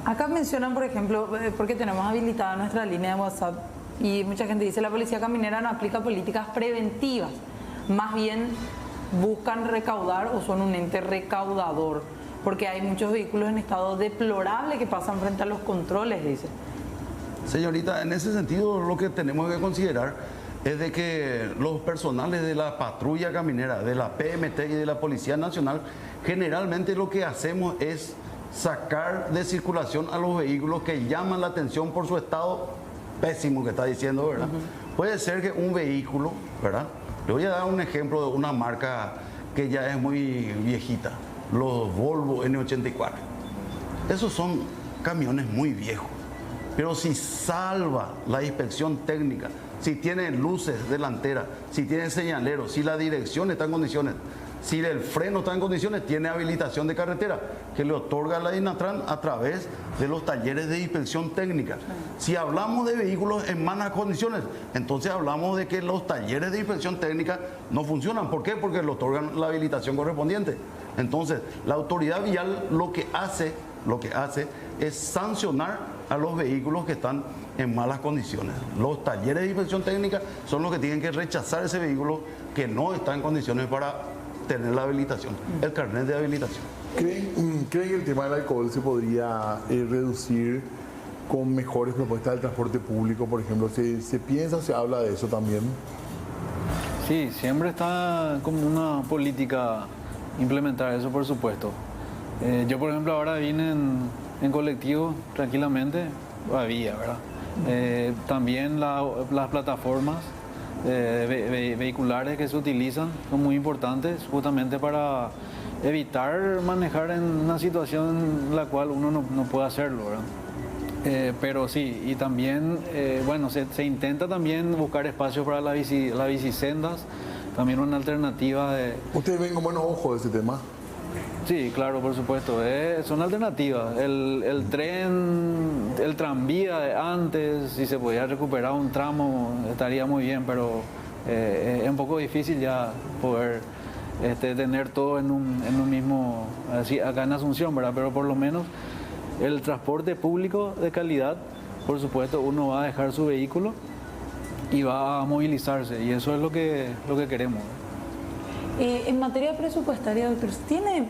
Acá mencionan, por ejemplo, porque tenemos habilitada nuestra línea de WhatsApp y mucha gente dice la policía caminera no aplica políticas preventivas. Más bien buscan recaudar o son un ente recaudador, porque hay muchos vehículos en estado deplorable que pasan frente a los controles, dice. Señorita, en ese sentido lo que tenemos que considerar es de que los personales de la patrulla caminera, de la PMT y de la Policía Nacional, generalmente lo que hacemos es sacar de circulación a los vehículos que llaman la atención por su estado pésimo que está diciendo, ¿verdad? Puede ser que un vehículo, ¿verdad? Le voy a dar un ejemplo de una marca que ya es muy viejita, los Volvo N84. Esos son camiones muy viejos, pero si salva la inspección técnica, si tiene luces delanteras, si tiene señaleros, si la dirección está en condiciones, si el freno está en condiciones, tiene habilitación de carretera que le otorga la INATRAN a través de los talleres de inspección técnica. Si hablamos de vehículos en malas condiciones, entonces hablamos de que los talleres de inspección técnica no funcionan. ¿Por qué? Porque le otorgan la habilitación correspondiente. Entonces, la autoridad vial lo que hace es sancionar a los vehículos que están en malas condiciones. Los talleres de inspección técnica son los que tienen que rechazar ese vehículo que no está en condiciones para tener la habilitación, el carnet de habilitación. ¿Creen que el tema del alcohol se podría reducir con mejores propuestas del transporte público, por ejemplo? ¿Se piensa, se habla de eso también? Sí, siempre está como una política implementar eso, por supuesto. Yo, por ejemplo, ahora vine en colectivo tranquilamente, había, ¿verdad? También las plataformas vehiculares que se utilizan son muy importantes justamente para evitar manejar en una situación en la cual uno no puede hacerlo, ¿verdad? Pero sí, y también, bueno, se intenta también buscar espacios para las bicisendas, también una alternativa de... ¿Ustedes ven con buenos ojos ese tema? Sí, claro, por supuesto, son alternativas. El tren, el tranvía de antes, si se podía recuperar un tramo, estaría muy bien, pero es un poco difícil ya poder tener todo en un mismo, así, acá en Asunción, ¿verdad? Pero por lo menos el transporte público de calidad, por supuesto, uno va a dejar su vehículo y va a movilizarse, y eso es lo que queremos. En materia presupuestaria, doctor, ¿tiene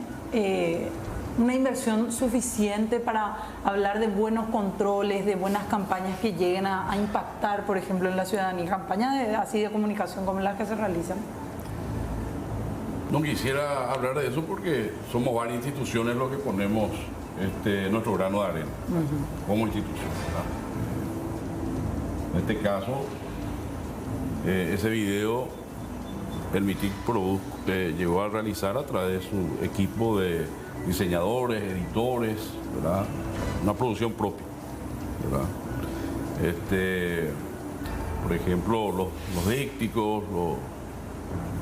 una inversión suficiente para hablar de buenos controles, de buenas campañas que lleguen a impactar, por ejemplo, en la ciudadanía? Campañas así de comunicación como las que se realizan. No quisiera hablar de eso porque somos varias instituciones los que ponemos nuestro grano de arena como institución, ¿verdad? En este caso, ese video el MITIC llegó a realizar a través de su equipo de diseñadores, editores, ¿verdad? Una producción propia, ¿verdad? Por ejemplo, los dípticos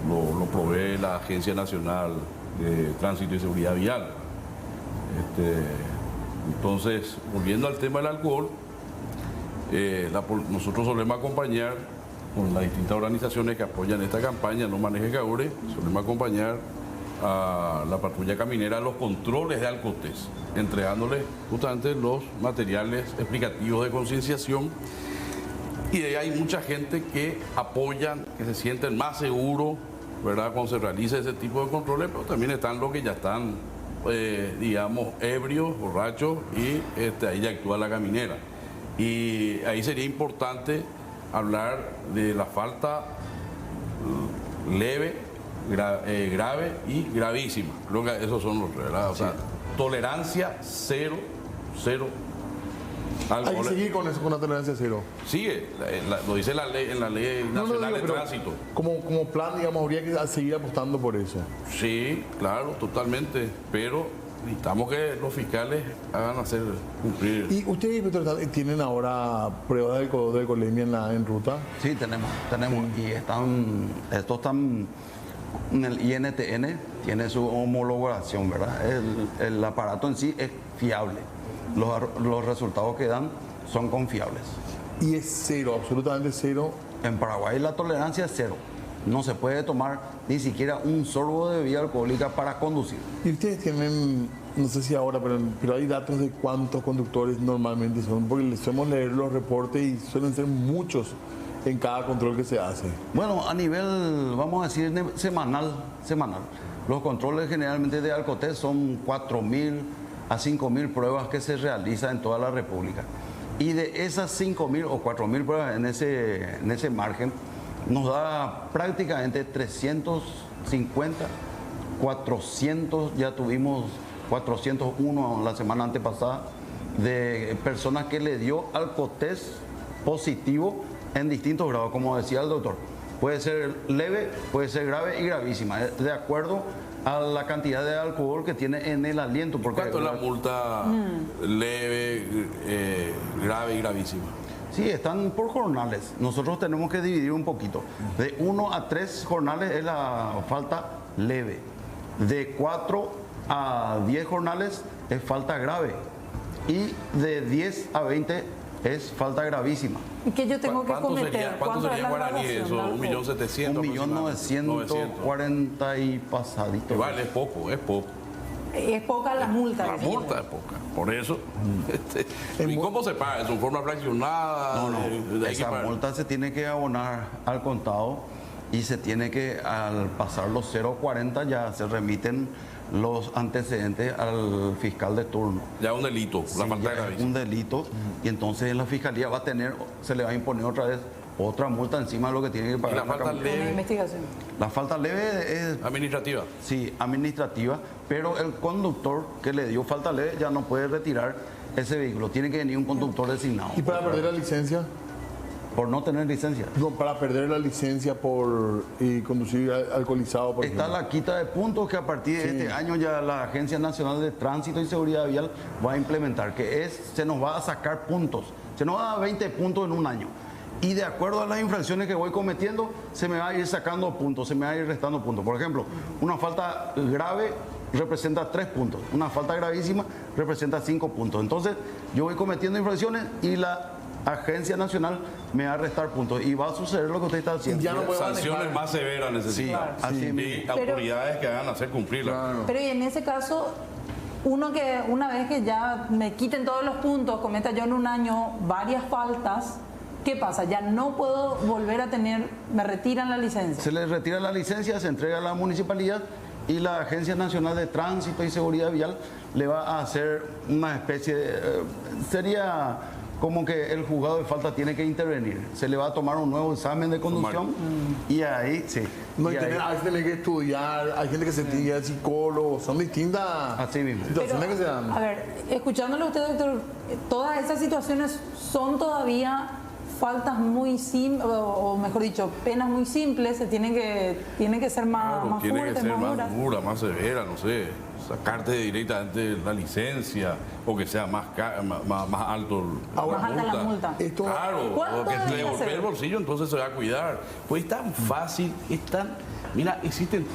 lo provee la Agencia Nacional de Tránsito y Seguridad Vial. Entonces, volviendo al tema del alcohol, nosotros solemos acompañar con las distintas organizaciones que apoyan esta campaña, No Maneje Gaure, solemos acompañar a la patrulla caminera a los controles de alcotés, entregándoles justamente los materiales explicativos de concienciación. Y de ahí hay mucha gente que apoyan, que se sienten más seguros, ¿verdad?, cuando se realiza ese tipo de controles, pero también están los que ya están, digamos, ebrios, borrachos, y ahí ya actúa la caminera. Y ahí sería importante hablar de la falta leve, grave y gravísima. Creo que esos son los, ¿verdad? O sea, tolerancia cero. Hay que seguir con eso, con la tolerancia cero. Sigue, lo dice la ley, en la ley nacional de tránsito. Como plan, digamos, habría que seguir apostando por eso. Sí, claro, totalmente, pero necesitamos que los fiscales hagan hacer cumplir. ¿Y ustedes, inspector, tienen ahora pruebas de alcoholemia en ruta? Sí, tenemos. Y estos están en el INTN, tiene su homologación, ¿verdad? El aparato en sí es fiable. Los resultados que dan son confiables. Y es cero, absolutamente cero. En Paraguay la tolerancia es cero. No se puede tomar ni siquiera un sorbo de bebida alcohólica para conducir. Y ustedes tienen, no sé si ahora, pero hay datos de cuántos conductores normalmente son, porque les solemos leer los reportes y suelen ser muchos en cada control que se hace. Bueno, a nivel, vamos a decir, semanal. Los controles generalmente de alcotés son 4.000 a 5.000 pruebas que se realizan en toda la República. Y de esas 5.000 o 4.000 pruebas en ese margen, nos da prácticamente 350, 400, ya tuvimos 401 la semana antepasada, de personas que le dio alcotés positivo en distintos grados, como decía el doctor. Puede ser leve, puede ser grave y gravísima, de acuerdo a la cantidad de alcohol que tiene en el aliento. Porque ¿cuánto es la multa leve, grave y gravísima? Sí, están por jornales. Nosotros tenemos que dividir un poquito. De 1 a 3 jornales es la falta leve. De 4 a 10 jornales es falta grave. Y de 10 a 20 es falta gravísima. ¿Y qué yo tengo que cometer? ¿Cuánto sería guaraní eso? 1.700.000. 1.940.000 y pasadito. Vale, es poco. es poca la multa. La que se multa lleva. es poca. Por eso, ¿y cómo se paga? ¿Es en forma fraccionada? No, Hay que esa pagar. multa se tiene que abonar al contado y se tiene que, al pasar los 0,40 ya se remiten los antecedentes al fiscal de turno. Ya es un delito, la Sí, falta ya de es gravísimo. un delito y entonces la fiscalía va a tener, se le va a imponer otra vez otra multa encima de lo que tiene que Y pagar. la falta Una leve investigación. La falta leve es, administrativa. sí, administrativa, pero el conductor que le dio falta leve ya no puede retirar ese vehículo. Tiene que venir un conductor designado. ¿Y para perder la licencia? Por no tener licencia. No, para perder la licencia por conducir alcoholizado, por Está ejemplo. la quita de puntos que a partir de este año ya la Agencia Nacional de Tránsito y Seguridad Vial va a implementar, que es, se nos va a sacar puntos, se nos va a dar 20 puntos en un año. Y de acuerdo a las infracciones que voy cometiendo, se me va a ir sacando puntos, se me va a ir restando puntos. Por ejemplo, una falta grave representa 3 puntos, una falta gravísima representa 5 puntos. Entonces, yo voy cometiendo infracciones y la Agencia Nacional me va a restar puntos. Y va a suceder lo que usted está haciendo. Y ya no puede Sanciones manejar. más severas Sí, necesitan. así Y mismo. autoridades que hagan hacer cumplirla. Claro. Pero y en ese caso, una vez que ya me quiten todos los puntos, cometa yo en un año varias faltas, ¿qué pasa? Ya no puedo volver a tener, me retiran la licencia. Se le retira la licencia, se entrega a la municipalidad y la Agencia Nacional de Tránsito y Seguridad Vial le va a hacer una especie de... sería como que el juzgado de falta tiene que intervenir. Se le va a tomar un nuevo examen de conducción y ahí, sí. No, y y tener, ahí- a veces tiene que estudiar, hay gente que se tiene que ir al psicólogo, son distintas Así mismo. situaciones que se dan. A ver, escuchándolo a usted, doctor, todas esas situaciones son todavía faltas muy simples, o mejor dicho, penas muy simples, se tienen que ser más, Claro, más tiene fuertes, que ser más duras. más dura, más severa, no sé, sacarte directamente la licencia o que sea más alto Más alta la multa. Esto, Claro, ¿Cuánto o que te debería golpee ser? el bolsillo, entonces se va a cuidar. Pues es tan fácil, mira, existen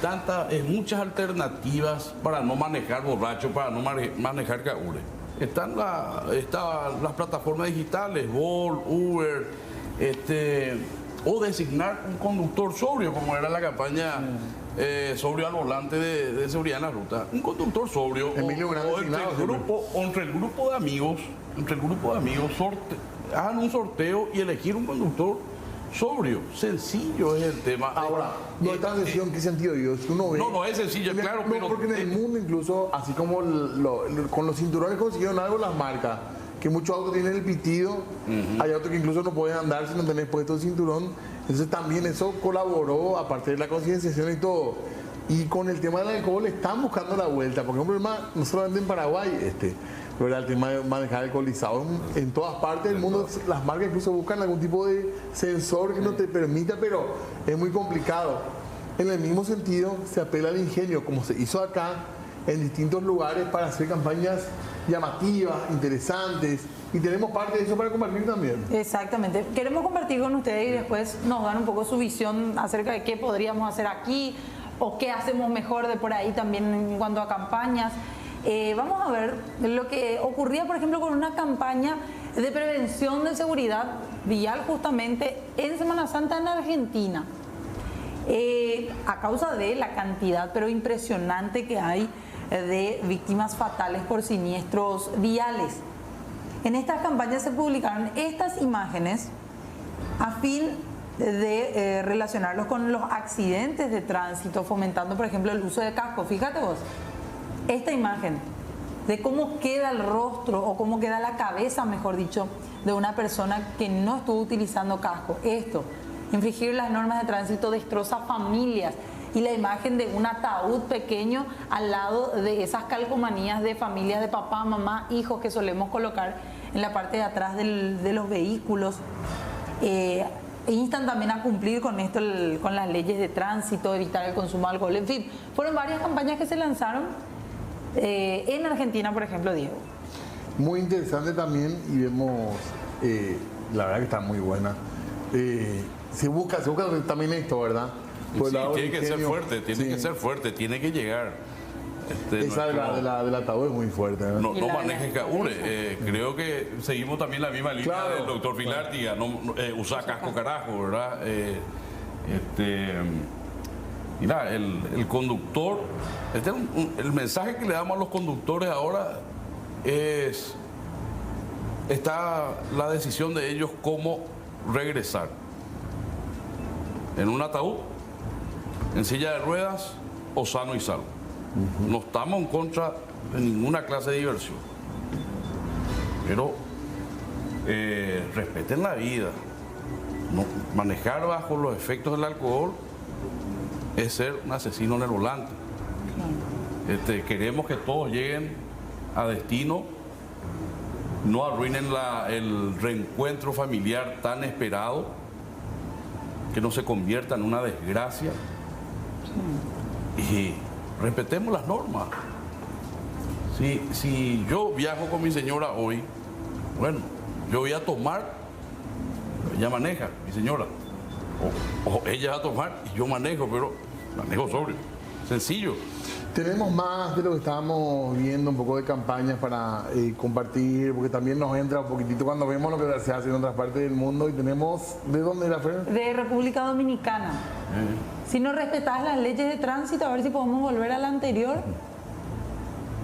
muchas alternativas para no manejar borracho, para no manejar caure. Están las plataformas digitales, Bolt, Uber, o designar un conductor sobrio, como era la campaña sobrio al volante de seguridad en la ruta. Un conductor sobrio, Emilio Grande o entre designado el grupo de amigos, hagan un sorteo y elegir un conductor sobrio. Sencillo es el tema. ahora, no es tan sencillo en qué sentido, yo, si uno ve... No es sencillo, claro, no, pero... porque en el mundo incluso, así como con los cinturones consiguieron algo las marcas, que muchos autos tienen el pitido, hay autos que incluso no pueden andar si no tenés puesto el cinturón, entonces también eso colaboró, aparte de la concienciación y todo. Y con el tema del alcohol están buscando la vuelta, porque es un problema no solamente en Paraguay, ¿verdad? El tema de manejar alcoholizado en todas partes del mundo, las marcas incluso buscan algún tipo de sensor que no te permita, pero es muy complicado. En el mismo sentido, se apela al ingenio, como se hizo acá, en distintos lugares para hacer campañas llamativas, interesantes, y tenemos parte de eso para compartir también. Exactamente. Queremos compartir con ustedes y después nos dan un poco su visión acerca de qué podríamos hacer aquí o qué hacemos mejor de por ahí también en cuanto a campañas. Vamos a ver lo que ocurría, por ejemplo, con una campaña de prevención de seguridad vial justamente en Semana Santa en Argentina. A causa de la cantidad, pero impresionante, que hay de víctimas fatales por siniestros viales. En estas campañas se publicaron estas imágenes a fin de relacionarlos con los accidentes de tránsito, fomentando, por ejemplo, el uso de casco. Fíjate vos, esta imagen de cómo queda el rostro o cómo queda la cabeza, mejor dicho, de una persona que no estuvo utilizando casco. Esto, infringir las normas de tránsito, destroza familias. Y la imagen de un ataúd pequeño al lado de esas calcomanías de familias de papá, mamá, hijos que solemos colocar en la parte de atrás de los vehículos. Instan también a cumplir con esto, con las leyes de tránsito, evitar el consumo de alcohol. En fin, fueron varias campañas que se lanzaron en Argentina, por ejemplo, Diego. Muy interesante también, y vemos, la verdad que está muy buena. Se busca también esto, ¿verdad? Por el Sí, lado tiene del que ser ingenio. fuerte, tiene Sí. que ser fuerte, tiene que llegar. Esa del ataúd es muy fuerte, ¿verdad? No Y la- manejes caure. Creo que seguimos también la misma línea Claro. del doctor Filártiga, usa casco carajo, ¿verdad? Mira, el conductor, el mensaje que le damos a los conductores ahora es, está la decisión de ellos cómo regresar. En un ataúd, en silla de ruedas o sano y salvo. No estamos en contra de ninguna clase de diversión. Pero respeten la vida. No, manejar bajo los efectos del alcohol es ser un asesino en el volante. Queremos que todos lleguen a destino, no arruinen el reencuentro familiar tan esperado, que no se convierta en una desgracia. Y respetemos las normas. Si yo viajo con mi señora hoy, bueno, yo voy a tomar, ella maneja, mi señora, o ella va a tomar y yo manejo, pero manejo sobrio, sencillo. Tenemos más de lo que estábamos viendo, un poco de campañas para compartir, porque también nos entra un poquitito cuando vemos lo que se hace en otras partes del mundo. Y tenemos, ¿de dónde era, Fer? De República Dominicana. Si no respetás las leyes de tránsito, a ver si podemos volver a la anterior.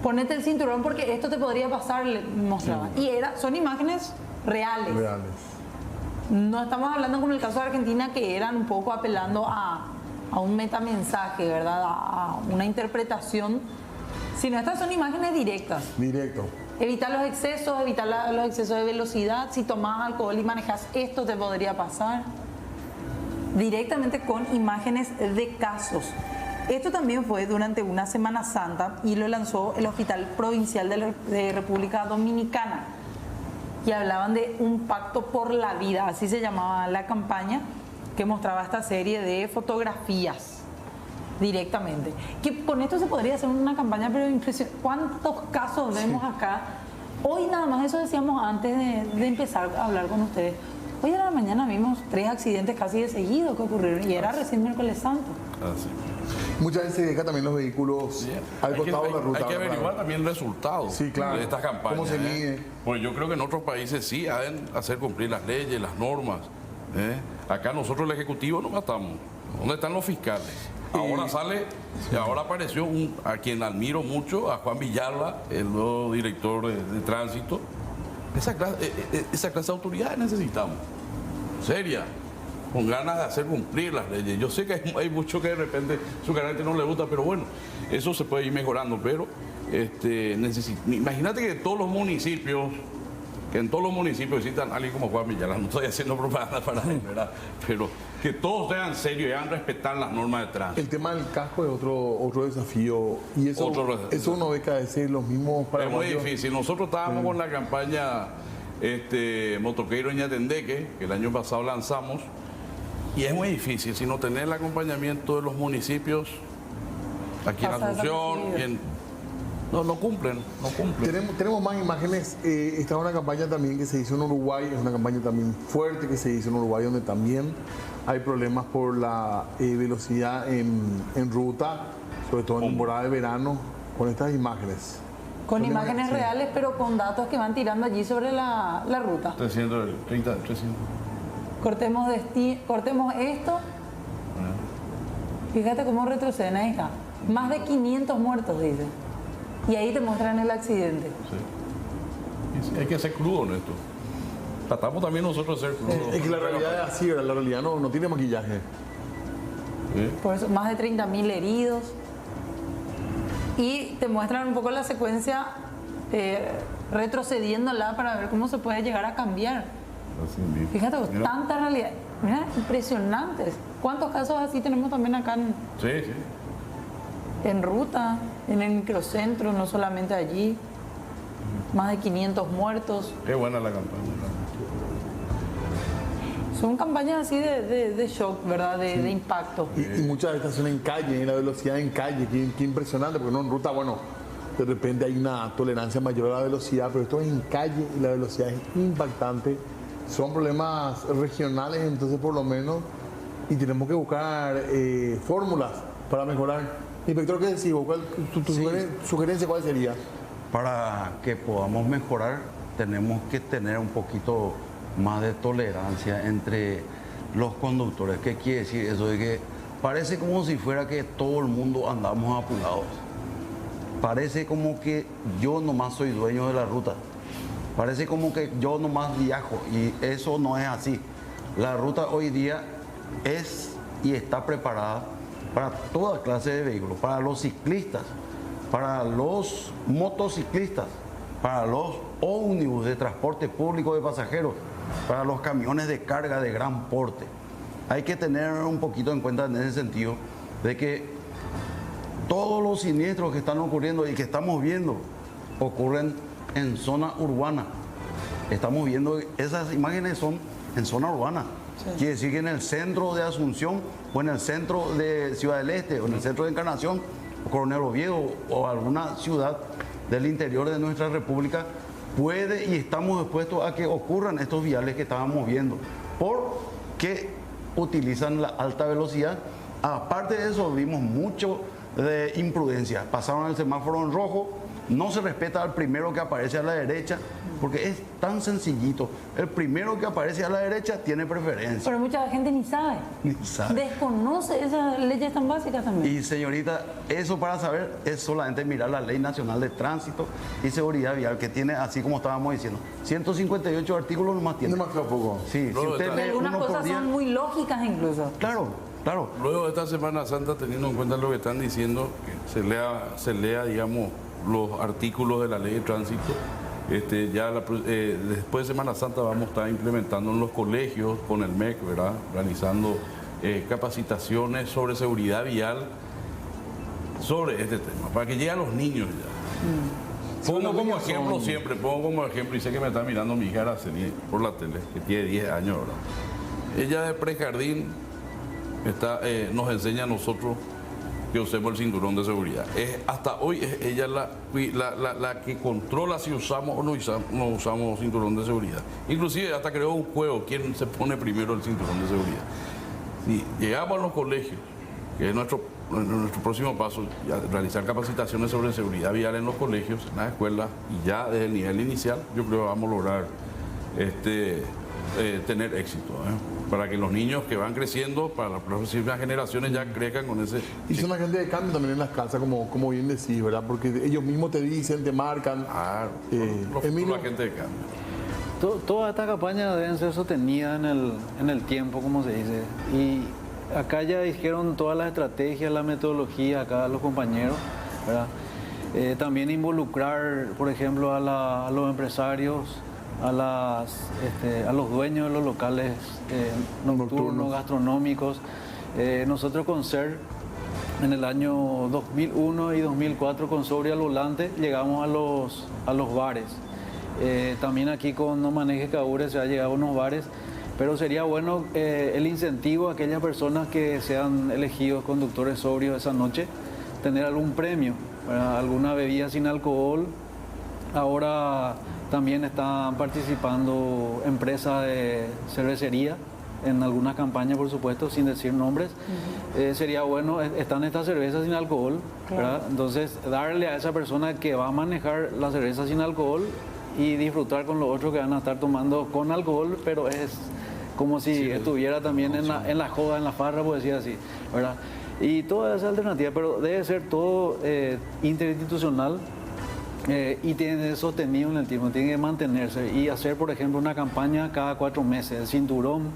Ponete el cinturón porque esto te podría pasar, le mostraba. Y son imágenes reales. No estamos hablando como el caso de Argentina, que eran un poco apelando a un metamensaje, ¿verdad? A una interpretación. Sino estas son imágenes directas. Directo. Evitar los excesos, los excesos de velocidad. Si tomas alcohol y manejas, esto te podría pasar. Directamente con imágenes de casos. Esto también fue durante una Semana Santa y lo lanzó el Hospital Provincial de República Dominicana. Y hablaban de un pacto por la vida, así se llamaba la campaña, que mostraba esta serie de fotografías directamente. Que con esto se podría hacer una campaña, pero impresionante. ¿Cuántos casos vemos acá? Hoy nada más, eso decíamos antes de empezar a hablar con ustedes. Hoy a la mañana vimos 3 accidentes casi de seguido que ocurrieron y era recién miércoles santo. Muchas veces se deja también los vehículos al costado de la ruta. Hay que averiguar también el resultado de estas campañas. ¿Cómo se mide? Pues yo creo que en otros países sí deben hacer cumplir las leyes, las normas. Acá nosotros el Ejecutivo no matamos. ¿Dónde están los fiscales? Ahora apareció a quien admiro mucho, a Juan Villalba, el nuevo director de tránsito. Esa clase de autoridades necesitamos. Seria. Con ganas de hacer cumplir las leyes. Yo sé que hay mucho que de repente su carácter no le gusta, pero bueno, eso se puede ir mejorando. Pero imagínate que en todos los municipios existan alguien como Juan Villalba. No estoy haciendo propaganda para él, ¿verdad? Pero que todos sean serios y hagan respetar las normas de tránsito. El tema del casco es otro desafío. Y eso uno ve cada vez los mismos para. Es muy difícil. Nosotros estábamos con la campaña Motoqueiro en Yatendeque, que el año pasado lanzamos. Y es muy difícil, si no tenés el acompañamiento de los municipios, aquí en Asunción, no cumplen. Tenemos más imágenes. Esta es una campaña también que se hizo en Uruguay, es una campaña también fuerte que se hizo en Uruguay, donde también hay problemas por la velocidad en ruta, sobre todo en temporada de verano, con estas imágenes. Con imágenes reales, pero con datos que van tirando allí sobre la ruta. 330, 300. Cortemos esto. Fíjate cómo retroceden, ahí está. Más de 500 muertos, dice. Y ahí te muestran el accidente. Sí. Hay que ser crudo en esto. Tratamos también nosotros de ser crudos. Es que la realidad es así, ¿verdad? La realidad no tiene maquillaje. Por eso, más de 30.000 heridos. Y te muestran un poco la secuencia retrocediéndola para ver cómo se puede llegar a cambiar. Fíjate, tanta realidad. Mira, impresionantes. ¿Cuántos casos así tenemos también acá en ruta, en el microcentro, no solamente allí? Más de 500 muertos. Qué buena la campaña. Son campañas así de shock, ¿verdad? De impacto. Y muchas de estas son en calle, en la velocidad en calle. Qué impresionante, porque no en ruta, bueno, de repente hay una tolerancia mayor a la velocidad, pero esto es en calle y la velocidad es impactante. Son problemas regionales, entonces por lo menos, y tenemos que buscar fórmulas para mejorar. Inspector, ¿qué decís? ¿Tu sugerencia cuál sería? Para que podamos mejorar, tenemos que tener un poquito más de tolerancia entre los conductores. ¿Qué quiere decir eso? De que parece como si fuera que todo el mundo andamos apurados. Parece como que yo nomás soy dueño de la ruta. Parece como que yo nomás viajo y eso no es así. La ruta hoy día es y está preparada para toda clase de vehículos, para los ciclistas, para los motociclistas, para los ómnibus de transporte público de pasajeros, para los camiones de carga de gran porte. Hay que tener un poquito en cuenta en ese sentido de que todos los siniestros que están ocurriendo y que estamos viendo ocurren en zona urbana. Estamos viendo, esas imágenes son en zona urbana. Sí. Quiere decir que en el centro de Asunción o en el centro de Ciudad del Este o en el centro de Encarnación o Coronel Oviedo o alguna ciudad del interior de nuestra república puede y estamos expuestos a que ocurran estos viales que estábamos viendo porque utilizan la alta velocidad. Aparte de eso, vimos mucho de imprudencia. Pasaron el semáforo en rojo, no se respeta al primero que aparece a la derecha, porque es tan sencillito. El primero que aparece a la derecha tiene preferencia. Pero mucha gente ni sabe. Ni sabe. Desconoce esas leyes tan básicas también. Y señorita, eso para saber es solamente mirar la Ley Nacional de Tránsito y Seguridad Vial, que tiene, así como estábamos diciendo, 158 artículos nomás tiene. Demasiado poco. Sí, si usted lee algunas uno cosas por día, son muy lógicas incluso. Claro, claro. Luego de esta Semana Santa, teniendo en cuenta lo que están diciendo, que se lea, digamos, los artículos de la ley de tránsito. Después de Semana Santa vamos a estar implementando en los colegios con el MEC, ¿verdad? Realizando capacitaciones sobre seguridad vial, sobre este tema, para que lleguen a los niños ya. Pongo como ejemplo siempre, y sé que me está mirando mi hija Araceli por la tele, que tiene 10 años, ¿verdad? Ella de prejardín nos enseña a nosotros que usemos el cinturón de seguridad. Hasta hoy es ella la que controla si usamos o no usamos cinturón de seguridad. Inclusive hasta creó un juego, quién se pone primero el cinturón de seguridad. Si llegamos a los colegios, que es nuestro próximo paso, realizar capacitaciones sobre seguridad vial en los colegios, en las escuelas, y ya desde el nivel inicial, yo creo que vamos a lograr tener éxito, para que los niños que van creciendo, para las próximas generaciones ya crezcan con ese... Y son la gente de cambio también en las casas, como bien decís, ¿verdad? Porque ellos mismos te dicen, te marcan. Claro, Emilio, la gente de cambio. Toda esta campaña deben ser sostenidas en el tiempo, como se dice. Y acá ya dijeron todas las estrategias, la metodología, acá los compañeros, ¿verdad? También involucrar, por ejemplo, a los empresarios, a los dueños de los locales nocturnos, gastronómicos. Nosotros con SER, en el año 2001 y 2004, con Sobria al Volante, llegamos a los bares. También aquí con No Maneje Cabures se ha llegado a unos bares, pero sería bueno el incentivo a aquellas personas que sean elegidos conductores sobrios esa noche, tener algún premio, ¿verdad? Alguna bebida sin alcohol. Ahora también están participando empresas de cervecería en algunas campañas, por supuesto, sin decir nombres. Sería bueno, están estas cervezas sin alcohol, ¿verdad? Entonces, darle a esa persona que va a manejar la cerveza sin alcohol y disfrutar con los otros que van a estar tomando con alcohol, pero es como si estuviera también en la joda, en la farra, por decir así, ¿verdad? Y toda esa alternativa, pero debe ser todo interinstitucional. Y tiene que ser sostenido en el tiempo, tiene que mantenerse y hacer, por ejemplo, una campaña cada 4 meses. El cinturón,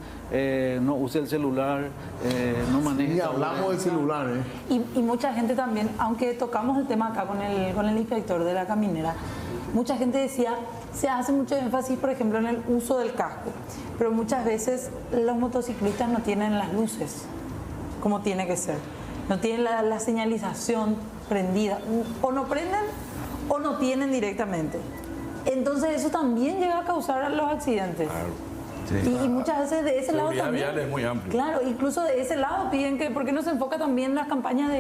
no use el celular, no maneje. Y hablamos del celular, Y mucha gente también, aunque tocamos el tema acá con el inspector de la caminera, mucha gente decía, se hace mucho énfasis, por ejemplo, en el uso del casco, pero muchas veces los motociclistas no tienen las luces como tiene que ser, no tienen la señalización prendida, o no prenden o no tienen directamente. Entonces eso también llega a causar los accidentes. Claro. Sí. Y muchas veces de ese lado Seguridad también. vial es muy amplio. Claro, incluso de ese lado piden que, ¿por qué no se enfoca también las campañas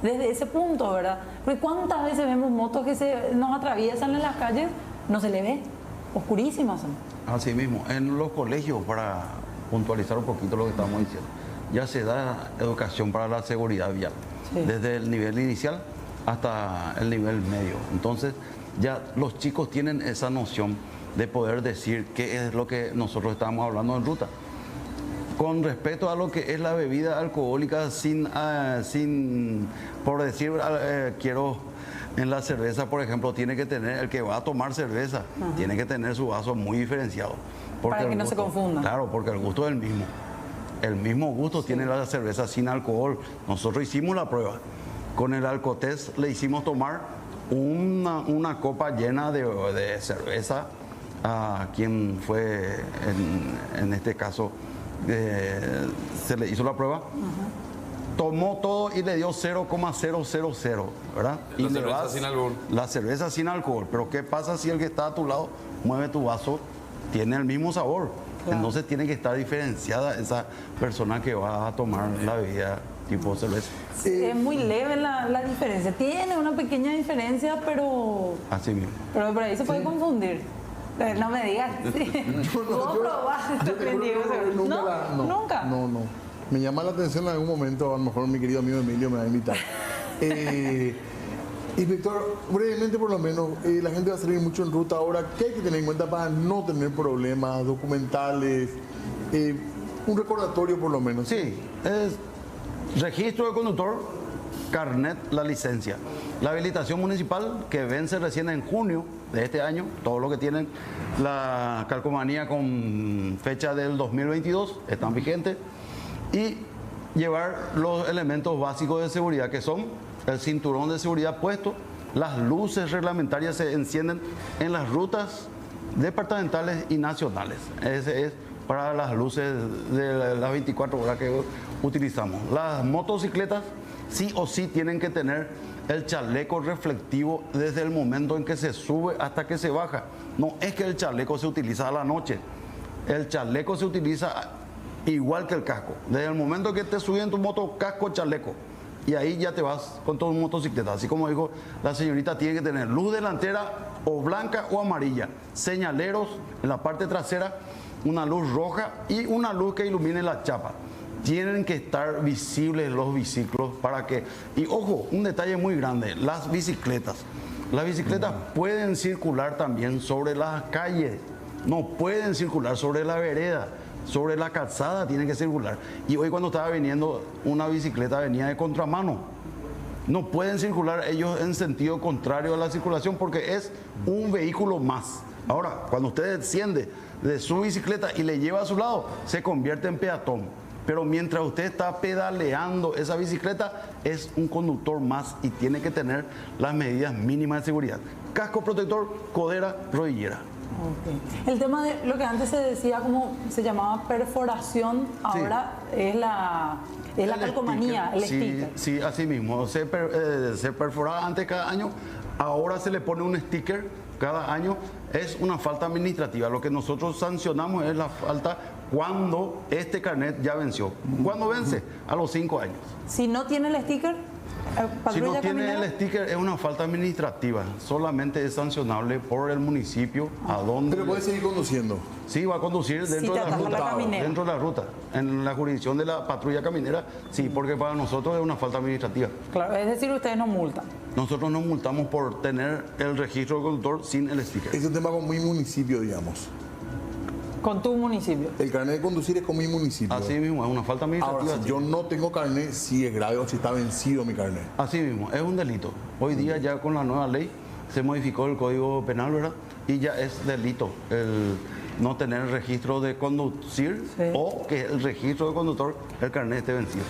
desde ese punto, verdad? Porque cuántas veces vemos motos que nos atraviesan en las calles, no se le ve, oscurísimas son. Así mismo, en los colegios, para puntualizar un poquito lo que estamos diciendo, ya se da educación para la seguridad vial, desde el nivel inicial hasta el nivel medio. Entonces ya los chicos tienen esa noción de poder decir qué es lo que nosotros estamos hablando en ruta. con respecto a lo que es la bebida alcohólica por decir, quiero en la cerveza, por ejemplo, tiene que tener, el que va a tomar cerveza, tiene que tener su vaso muy diferenciado. Para que no se confunda. Claro, porque el gusto es el mismo. El mismo gusto tiene la cerveza sin alcohol. Nosotros hicimos la prueba. Con el Alcotest le hicimos tomar una copa llena de cerveza a quien fue, en este caso, se le hizo la prueba. Tomó todo y le dio 0,000, ¿verdad? La cerveza sin alcohol. La cerveza sin alcohol. Pero ¿qué pasa si el que está a tu lado mueve tu vaso? Tiene el mismo sabor. Claro. Entonces tiene que estar diferenciada esa persona que va a tomar la bebida tipo cerveza. Sí, es muy leve la diferencia. Tiene una pequeña diferencia, pero... Así mismo. Pero por ahí se puede confundir. No me digas. Sí. ¿Vos probaste? ¿Nunca? No. Me llama la atención en algún momento, a lo mejor mi querido amigo Emilio me va a invitar. Inspector, brevemente por lo menos, la gente va a salir mucho en ruta ahora. ¿Qué hay que tener en cuenta para no tener problemas documentales? Un recordatorio por lo menos. Sí, es registro de conductor, carnet, la licencia. La habilitación municipal que vence recién en junio de este año, todo lo que tienen la calcomanía con fecha del 2022 están vigentes. Y llevar los elementos básicos de seguridad que son el cinturón de seguridad puesto, las luces reglamentarias se encienden en las rutas departamentales y nacionales. Ese es para las luces de las 24 horas que utilizamos. Las motocicletas sí o sí tienen que tener el chaleco reflectivo desde el momento en que se sube hasta que se baja. No es que el chaleco se utiliza a la noche, el chaleco se utiliza igual que el casco. Desde el momento que te subes en tu moto, casco, chaleco. Y ahí ya te vas con tu motocicleta. Así como dijo la señorita, tiene que tener luz delantera o blanca o amarilla. Señaleros en la parte trasera, una luz roja y una luz que ilumine la chapa. Tienen que estar visibles los biciclos para que... Y ojo, un detalle muy grande, las bicicletas. Las bicicletas pueden circular también sobre las calles. No pueden circular sobre la vereda. Sobre la calzada tiene que circular. Y hoy cuando estaba viniendo una bicicleta venía de contramano. No pueden circular ellos en sentido contrario a la circulación porque es un vehículo más. Ahora, cuando usted desciende de su bicicleta y le lleva a su lado, se convierte en peatón. Pero mientras usted está pedaleando esa bicicleta, es un conductor más y tiene que tener las medidas mínimas de seguridad. Casco protector, codera, rodillera. Okay. El tema de lo que antes se decía como se llamaba perforación, ahora es la calcomanía, el sticker. Sí, así mismo. Se perforaba antes cada año, ahora se le pone un sticker cada año. Es una falta administrativa. Lo que nosotros sancionamos es la falta cuando este carnet ya venció. ¿Cuándo vence? A los 5 años. Si no tiene el sticker, si no tiene caminera, el sticker es una falta administrativa, solamente es sancionable por el municipio a donde... Pero puede seguir conduciendo. Sí, va a conducir dentro de la ruta, en la jurisdicción de la patrulla caminera, sí, porque para nosotros es una falta administrativa. Claro, es decir, ustedes no multan. Nosotros nos multamos por tener el registro de conductor sin el sticker. Es un tema con mi municipio, digamos. Con tu municipio. El carnet de conducir es con mi municipio. Así mismo, es una falta administrativa. Ahora, si yo no tengo carnet, si es grave o si está vencido mi carnet. Así mismo, es un delito. Hoy día ya con la nueva ley se modificó el Código Penal, ¿verdad? Y ya es delito el no tener registro de conducir, sí, o que el registro de conductor, el carnet esté vencido.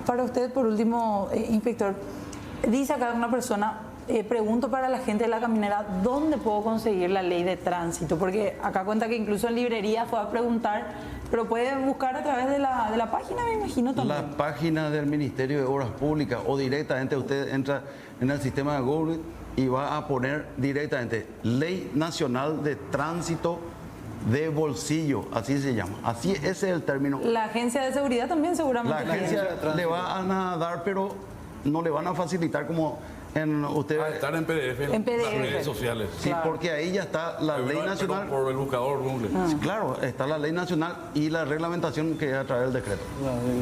Para usted, por último, inspector, dice acá una persona... pregunto para la gente de la caminera, ¿dónde puedo conseguir la ley de tránsito? Porque acá cuenta que incluso en librería fue a preguntar, pero puede buscar a través de la página, me imagino también. La página del Ministerio de Obras Públicas o directamente usted entra en el sistema de Google y va a poner directamente Ley Nacional de Tránsito de Bolsillo, así se llama. Así ese es el término. La Agencia de Seguridad también seguramente. La agencia le van a dar, pero no le van a facilitar como... usted estar en PDF, en PDF, las redes sociales. Sí, claro, porque ahí ya está la ley nacional. Por el buscador Google. Claro, está la ley nacional y la reglamentación que es a través del decreto.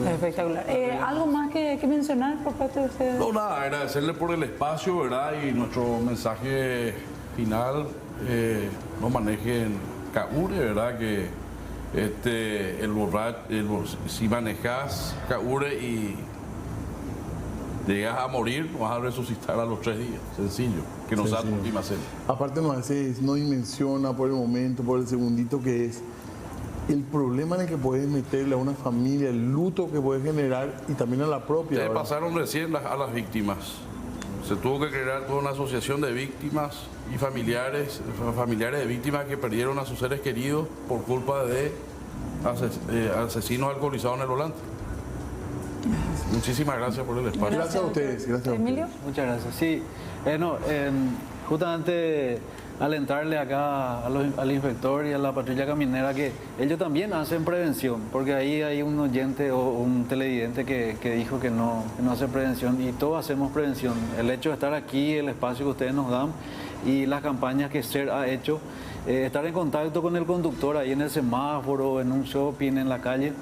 Espectacular. ¿Algo más que mencionar por parte de ustedes? No, nada, agradecerle por el espacio, ¿verdad? Y nuestro mensaje final, no manejen cabure, ¿verdad? Que Si manejas Kaure y llegas a morir, vas a resucitar a los 3 días. Sencillo, que nos da última cena. Aparte a veces no dimensiona por el momento, por el segundito que es el problema en el que puedes meterle a una familia, el luto que puedes generar y también a la propia. Le pasaron recién a las víctimas. Se tuvo que crear toda una asociación de víctimas y familiares de víctimas que perdieron a sus seres queridos por culpa de asesinos alcoholizados en el volante. Muchísimas gracias por el espacio. Gracias a ustedes. Gracias a Emilio. Muchas gracias. Sí, justamente alentarle acá al inspector y a la patrulla caminera que ellos también hacen prevención, porque ahí hay un oyente o un televidente que dijo que no hace prevención, y todos hacemos prevención. El hecho de estar aquí, el espacio que ustedes nos dan y las campañas que SER ha hecho, estar en contacto con el conductor ahí en el semáforo, en un shopping, en la calle,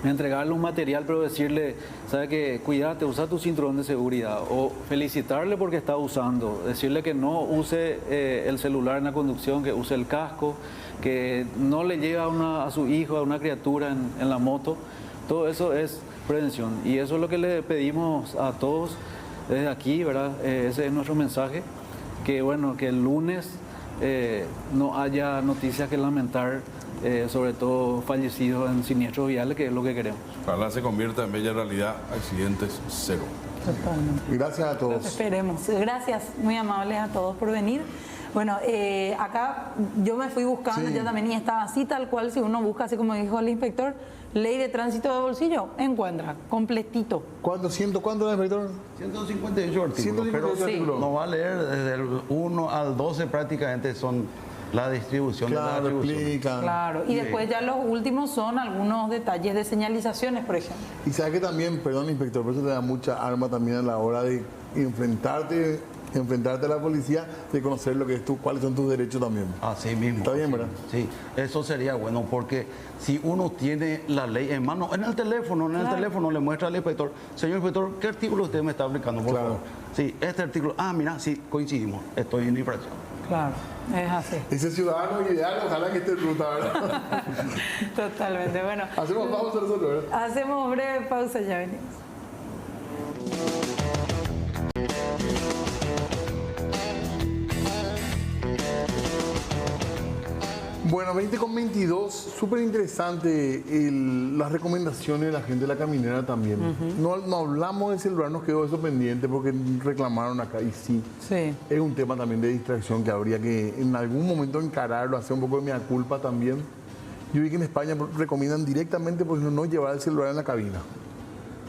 entregarle un material, pero decirle, ¿sabe qué? Cuídate, usa tu cinturón de seguridad, o felicitarle porque está usando, decirle que no use el celular en la conducción, que use el casco, que no le llegue a su hijo, a una criatura en la moto. Todo eso es prevención, y eso es lo que le pedimos a todos desde aquí, ¿verdad? Ese es nuestro mensaje, que bueno, que el lunes no haya noticias que lamentar, sobre todo fallecidos en siniestros viales, que es lo que queremos. Ojalá se convierta en bella realidad, accidentes cero. Totalmente. Gracias a todos. Esperemos. Gracias, muy amables a todos por venir. Bueno, acá yo me fui buscando, ya también, y estaba así tal cual, si uno busca, así como dijo el inspector, ley de tránsito de bolsillo, encuentra, completito. ¿Cuánto es el inspector? 158 artículos, 158 pero artículos. no va a leer desde el 1 al 12 prácticamente son la distribución de la Claro, atribución. explican. Claro, y después ya los últimos son algunos detalles de señalizaciones, por ejemplo. Y sabes que también, perdón inspector, pero eso te da mucha arma también a la hora de enfrentarte a la policía, de conocer lo que es cuáles son tus derechos también. Así mismo. Está bien, ¿verdad? Sí, eso sería bueno, porque si uno tiene la ley en mano, en el teléfono le muestra al inspector, señor inspector, ¿qué artículo usted me está aplicando, por favor? Sí, este artículo, mira, sí, coincidimos, estoy en infracción. Claro, es así. Ese ciudadano ideal, ojalá que esté en ruta, ¿verdad? Totalmente, bueno. Hacemos pausa nosotros, ¿verdad? Hacemos breve pausa, ya venimos. Bueno, 20:22, súper interesante las recomendaciones de la gente de la caminera también. No hablamos del celular, nos quedó eso pendiente porque reclamaron acá, y sí, es un tema también de distracción que habría que en algún momento encararlo, hacer un poco de mea culpa también. Yo vi que en España recomiendan directamente, por ejemplo, no llevar el celular en la cabina,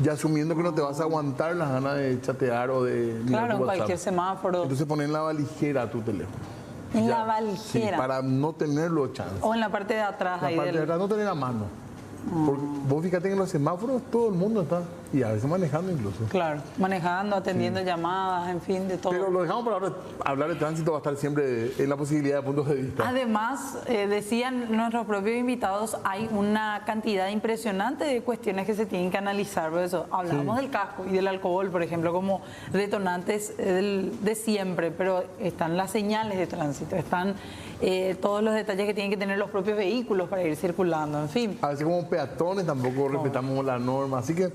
ya asumiendo que no te vas a aguantar las ganas de chatear o de mirar Claro, tu en WhatsApp. cualquier semáforo. Entonces poner en la valijera tu teléfono. En Ya, la valijera. Sí, para no tenerlo chance. O en la parte de atrás. La ahí parte del... de atrás no tener a mano. Porque vos fíjate que en los semáforos todo el mundo está, y a veces manejando incluso. Claro, manejando, atendiendo llamadas, en fin, de todo. Pero lo dejamos para ahora. Hablar de tránsito va a estar siempre en la posibilidad de puntos de vista. Además, decían nuestros propios invitados, hay una cantidad impresionante de cuestiones que se tienen que analizar. Por eso hablamos del casco y del alcohol, por ejemplo, como detonantes de siempre, pero están las señales de tránsito, están todos los detalles que tienen que tener los propios vehículos para ir circulando, en fin. A veces como peatones tampoco respetamos la norma, así que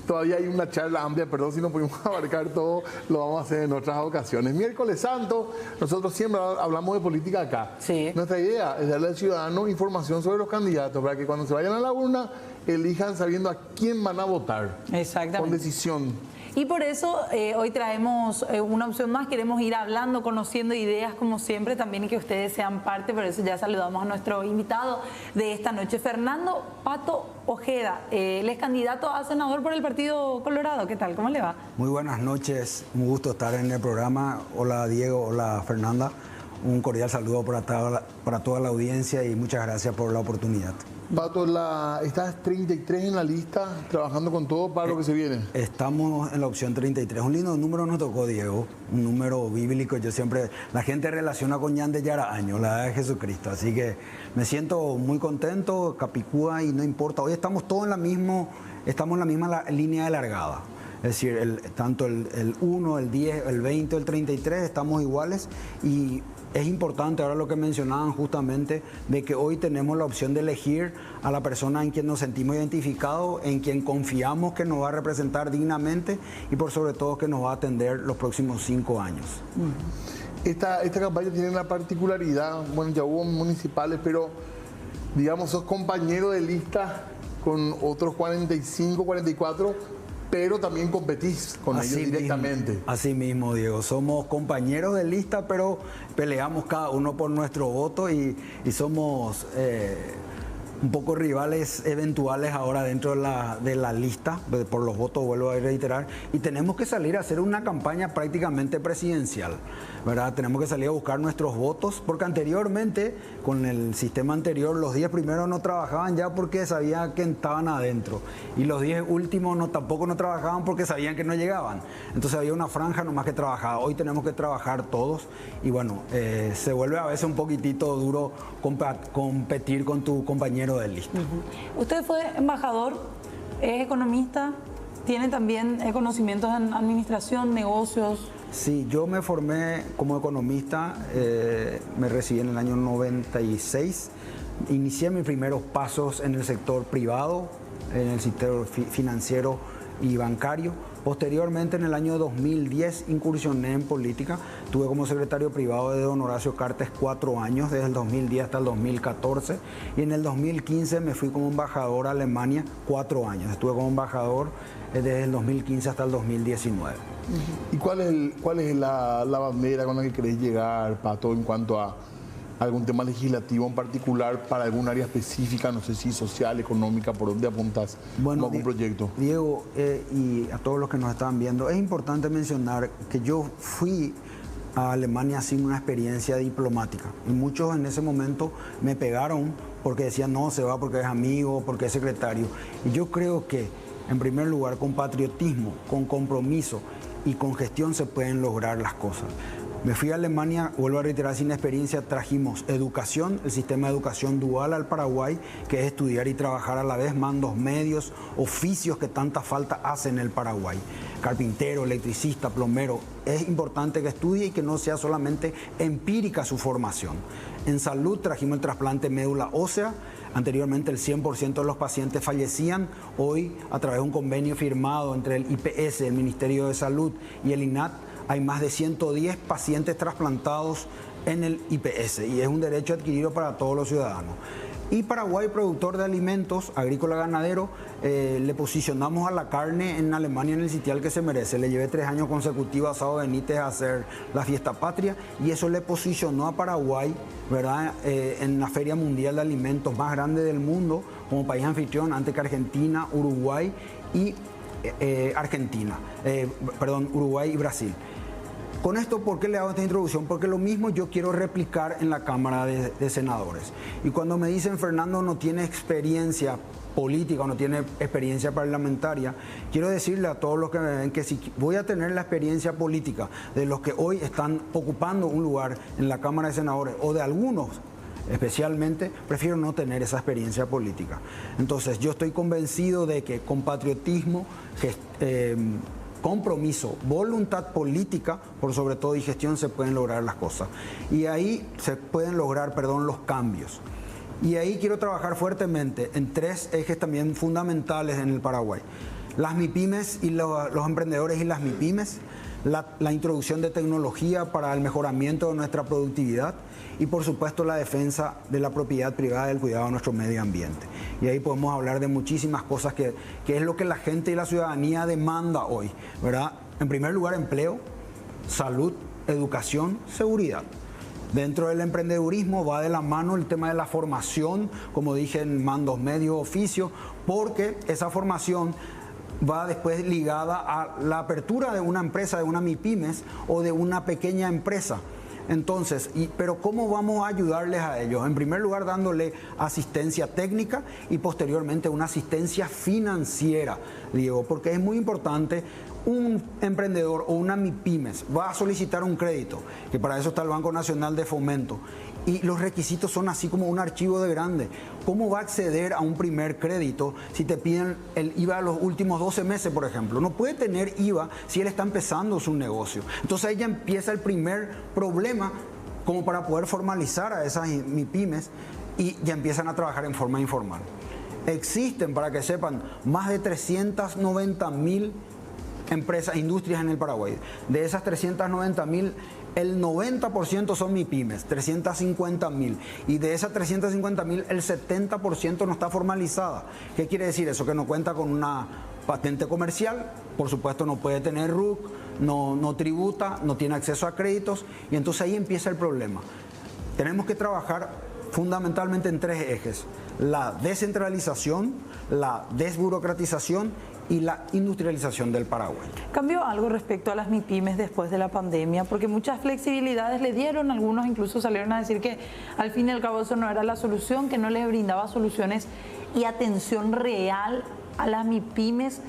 todavía hay una charla amplia, perdón si no pudimos abarcar todo, lo vamos a hacer en otras ocasiones. Miércoles Santo, nosotros siempre hablamos de política acá. Sí. Nuestra idea es darle al ciudadano información sobre los candidatos para que cuando se vayan a la urna elijan sabiendo a quién van a votar. Exactamente. Con decisión. Y por eso hoy traemos una opción más, queremos ir hablando, conociendo ideas como siempre, también y que ustedes sean parte, por eso ya saludamos a nuestro invitado de esta noche, Fernando Pato Ojeda. Él es candidato a senador por el Partido Colorado. ¿Qué tal? ¿Cómo le va? Muy buenas noches, un gusto estar en el programa. Hola Diego, hola Fernanda, un cordial saludo para toda la audiencia y muchas gracias por la oportunidad. Pato, estás 33 en la lista, trabajando con todo para lo que se viene. Estamos en la opción 33. Un lindo número nos tocó, Diego, un número bíblico. La gente relaciona con Ñan de Yaraño, la edad de Jesucristo. Así que me siento muy contento, Capicúa, y no importa. Hoy estamos todos en la misma línea de largada. Es decir, tanto el 1, el 10, el 20, el 33, estamos iguales. Y es importante ahora lo que mencionaban justamente, de que hoy tenemos la opción de elegir a la persona en quien nos sentimos identificados, en quien confiamos que nos va a representar dignamente y por sobre todo que nos va a atender los próximos 5 años. Esta campaña tiene una particularidad, bueno, ya hubo municipales, pero digamos, sos compañero de lista con otros 45, 44, pero también competís con ellos directamente. Así mismo, Diego. Somos compañeros de lista, pero peleamos cada uno por nuestro voto y somos un poco rivales eventuales ahora dentro de la lista, por los votos, vuelvo a reiterar, y tenemos que salir a hacer una campaña prácticamente presidencial, ¿verdad? Tenemos que salir a buscar nuestros votos, porque anteriormente, con el sistema anterior, los 10 primeros no trabajaban ya porque sabían que estaban adentro, y los 10 últimos tampoco no trabajaban porque sabían que no llegaban. Entonces había una franja nomás que trabajaba. Hoy tenemos que trabajar todos, y bueno, se vuelve a veces un poquitito duro competir con tu compañero de lista. Usted fue embajador, es economista, tiene también conocimientos en administración, negocios. Sí, yo me formé como economista, me recibí en el año 96, inicié mis primeros pasos en el sector privado, en el sector financiero y bancario. Posteriormente, en el año 2010, incursioné en política. Estuve como secretario privado de don Horacio Cartes 4 años, desde el 2010 hasta el 2014. Y en el 2015 me fui como embajador a Alemania 4 años. Estuve como embajador desde el 2015 hasta el 2019. ¿Y cuál es la bandera con la que querés llegar, Pato, en cuanto a algún tema legislativo en particular para algún área específica, no sé si social, económica, por dónde apuntas con algún proyecto? Diego, y a todos los que nos están viendo, es importante mencionar que yo fui a Alemania sin una experiencia diplomática y muchos en ese momento me pegaron porque decían no, se va porque es amigo, porque es secretario. Y yo creo que en primer lugar con patriotismo, con compromiso y con gestión se pueden lograr las cosas. Me fui a Alemania, vuelvo a reiterar, sin experiencia, trajimos educación, el sistema de educación dual al Paraguay, que es estudiar y trabajar a la vez, mandos medios, oficios que tanta falta hacen en el Paraguay. Carpintero, electricista, plomero, es importante que estudie y que no sea solamente empírica su formación. En salud trajimos el trasplante médula ósea. Anteriormente el 100% de los pacientes fallecían. Hoy, a través de un convenio firmado entre el IPS, el Ministerio de Salud y el INAT, hay más de 110 pacientes trasplantados en el IPS y es un derecho adquirido para todos los ciudadanos. Y Paraguay, productor de alimentos, agrícola ganadero, le posicionamos a la carne en Alemania en el sitial que se merece. Le llevé 3 años consecutivos a Asado Benítez a hacer la fiesta patria y eso le posicionó a Paraguay, ¿verdad?, en la Feria Mundial de Alimentos más grande del mundo como país anfitrión, antes que Argentina, Uruguay y Uruguay y Brasil. Con esto, ¿por qué le hago esta introducción? Porque lo mismo yo quiero replicar en la Cámara de Senadores. Y cuando me dicen, Fernando no tiene experiencia política o no tiene experiencia parlamentaria, quiero decirle a todos los que me ven que si voy a tener la experiencia política de los que hoy están ocupando un lugar en la Cámara de Senadores o de algunos especialmente, prefiero no tener esa experiencia política. Entonces, yo estoy convencido de que con patriotismo, compromiso, voluntad política, por sobre todo, y gestión, se pueden lograr las cosas. Y ahí se pueden lograr, los cambios. Y ahí quiero trabajar fuertemente en 3 ejes también fundamentales en el Paraguay. Las MIPYMES y los emprendedores y las MIPYMES, la introducción de tecnología para el mejoramiento de nuestra productividad y por supuesto la defensa de la propiedad privada y el cuidado de nuestro medio ambiente. Y ahí podemos hablar de muchísimas cosas que es lo que la gente y la ciudadanía demanda hoy, ¿verdad? En primer lugar, empleo, salud, educación, seguridad. Dentro del emprendedurismo va de la mano el tema de la formación, como dije, en mandos medios, oficios, porque esa formación va después ligada a la apertura de una empresa, de una MIPYMES o de una pequeña empresa. Entonces, pero ¿cómo vamos a ayudarles a ellos? En primer lugar, dándole asistencia técnica y posteriormente una asistencia financiera, Diego, porque es muy importante. Un emprendedor o una MIPYMES va a solicitar un crédito, que para eso está el Banco Nacional de Fomento, y los requisitos son así como un archivo de grande. ¿Cómo va a acceder a un primer crédito si te piden el IVA los últimos 12 meses, por ejemplo? No puede tener IVA si él está empezando su negocio. Entonces ahí ya empieza el primer problema como para poder formalizar a esas MIPYMES y ya empiezan a trabajar en forma informal. Existen, para que sepan, más de 390.000 empresas, industrias en el Paraguay. De esas 390.000, el 90% son MIPYMES, 350.000. Y de esas 350.000, el 70% no está formalizada. ¿Qué quiere decir eso? Que no cuenta con una patente comercial, por supuesto no puede tener RUC, no tributa, no tiene acceso a créditos, y entonces ahí empieza el problema. Tenemos que trabajar fundamentalmente en 3 ejes: la descentralización, la desburocratización y la industrialización del Paraguay. ¿Cambió algo respecto a las MIPYMES después de la pandemia? Porque muchas flexibilidades le dieron, algunos incluso salieron a decir que al fin y al cabo eso no era la solución, que no les brindaba soluciones y atención real a las MIPYMES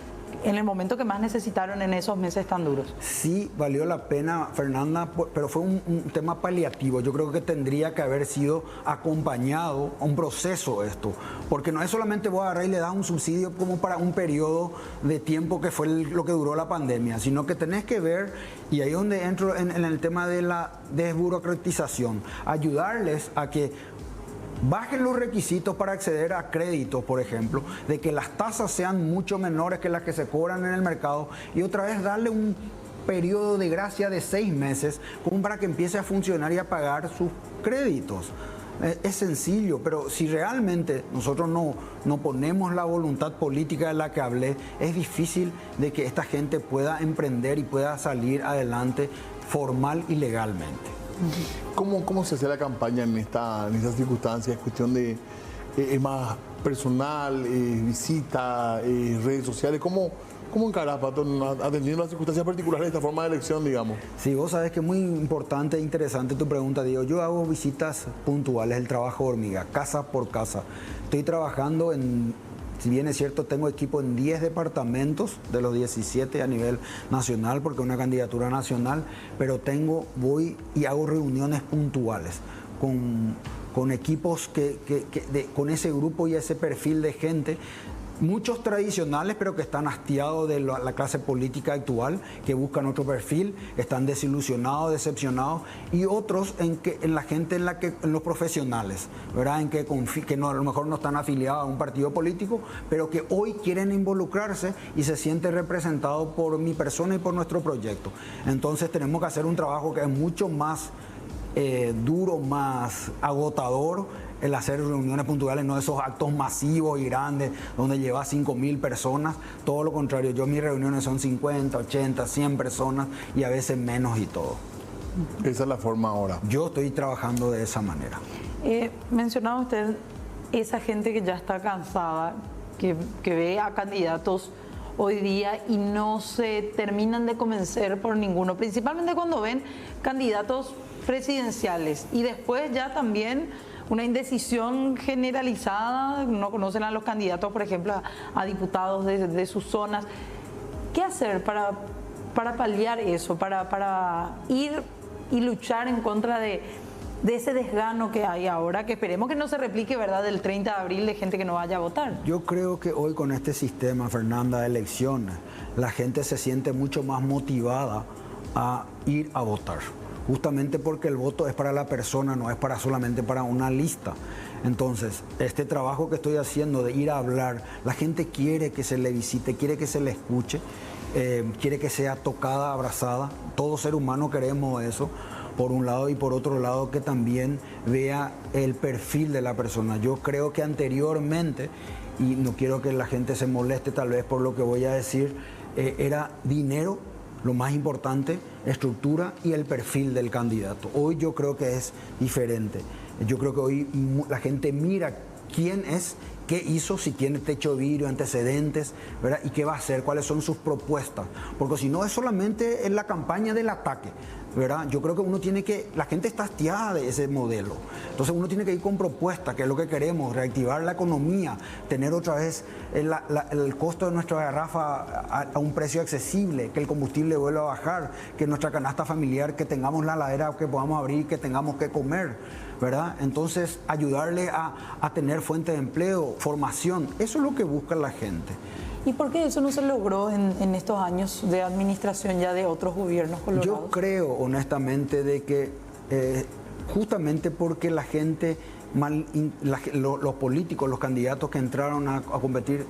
en el momento que más necesitaron en esos meses tan duros. Sí, valió la pena, Fernanda, pero fue un tema paliativo. Yo creo que tendría que haber sido acompañado a un proceso esto, porque no es solamente vos agarrar y le das un subsidio como para un periodo de tiempo que fue lo que duró la pandemia, sino que tenés que ver, y ahí es donde entro en el tema de la desburocratización, ayudarles a que bajen los requisitos para acceder a créditos, por ejemplo, de que las tasas sean mucho menores que las que se cobran en el mercado, y otra vez darle un periodo de gracia de 6 meses como para que empiece a funcionar y a pagar sus créditos. Es sencillo, pero si realmente nosotros no ponemos la voluntad política de la que hablé, es difícil de que esta gente pueda emprender y pueda salir adelante formal y legalmente. ¿Cómo se hace la campaña en estas circunstancias? ¿Es cuestión de es más personal, visita, redes sociales? ¿Cómo encarás, Pato, atendiendo las circunstancias particulares de esta forma de elección, digamos? Sí, vos sabés que es muy importante e interesante tu pregunta, Diego. Yo hago visitas puntuales, el trabajo de hormiga, casa por casa. Estoy trabajando si bien es cierto, tengo equipo en 10 departamentos de los 17 a nivel nacional, porque es una candidatura nacional, pero voy y hago reuniones puntuales con equipos con ese grupo y ese perfil de gente. Muchos tradicionales, pero que están hastiados de la clase política actual, que buscan otro perfil, están desilusionados, decepcionados, y otros en la gente, en los profesionales, ¿verdad? En que a lo mejor no están afiliados a un partido político, pero que hoy quieren involucrarse y se sienten representados por mi persona y por nuestro proyecto. Entonces tenemos que hacer un trabajo que es mucho más duro, más agotador, el hacer reuniones puntuales, no esos actos masivos y grandes donde lleva 5.000 personas. Todo lo contrario, mis reuniones son 50, 80, 100 personas y a veces menos y todo. Esa es la forma ahora. Yo estoy trabajando de esa manera. Mencionaba usted esa gente que ya está cansada, que ve a candidatos hoy día y no se terminan de convencer por ninguno, principalmente cuando ven candidatos presidenciales y después ya también una indecisión generalizada, no conocen a los candidatos, por ejemplo, a diputados de sus zonas. ¿Qué hacer para paliar eso, para ir y luchar en contra de ese desgano que hay ahora, que esperemos que no se replique, ¿verdad?, del 30 de abril de gente que no vaya a votar? Yo creo que hoy con este sistema, Fernanda, de elecciones, la gente se siente mucho más motivada a ir a votar. Justamente porque el voto es para la persona, no es solamente para una lista. Entonces, este trabajo que estoy haciendo de ir a hablar, la gente quiere que se le visite, quiere que se le escuche, quiere que sea tocada, abrazada. Todo ser humano queremos eso, por un lado, y por otro lado que también vea el perfil de la persona. Yo creo que anteriormente, y no quiero que la gente se moleste tal vez por lo que voy a decir, era dinero lo más importante, estructura y el perfil del candidato. Hoy yo creo que es diferente. Yo creo que hoy la gente mira quién es, qué hizo, si tiene techo de vidrio, antecedentes, ¿verdad? Y qué va a hacer, cuáles son sus propuestas. Porque si no es solamente en la campaña del ataque, ¿verdad? Yo creo que la gente está hastiada de ese modelo. Entonces uno tiene que ir con propuestas, que es lo que queremos, reactivar la economía, tener otra vez el costo de nuestra garrafa a un precio accesible, que el combustible vuelva a bajar, que nuestra canasta familiar, que tengamos la heladera que podamos abrir, que tengamos que comer, ¿verdad? Entonces ayudarle a tener fuentes de empleo, formación, eso es lo que busca la gente. ¿Y por qué eso no se logró en estos años de administración ya de otros gobiernos colorados? Yo creo honestamente de que justamente porque la gente, los políticos, los candidatos que entraron a competir,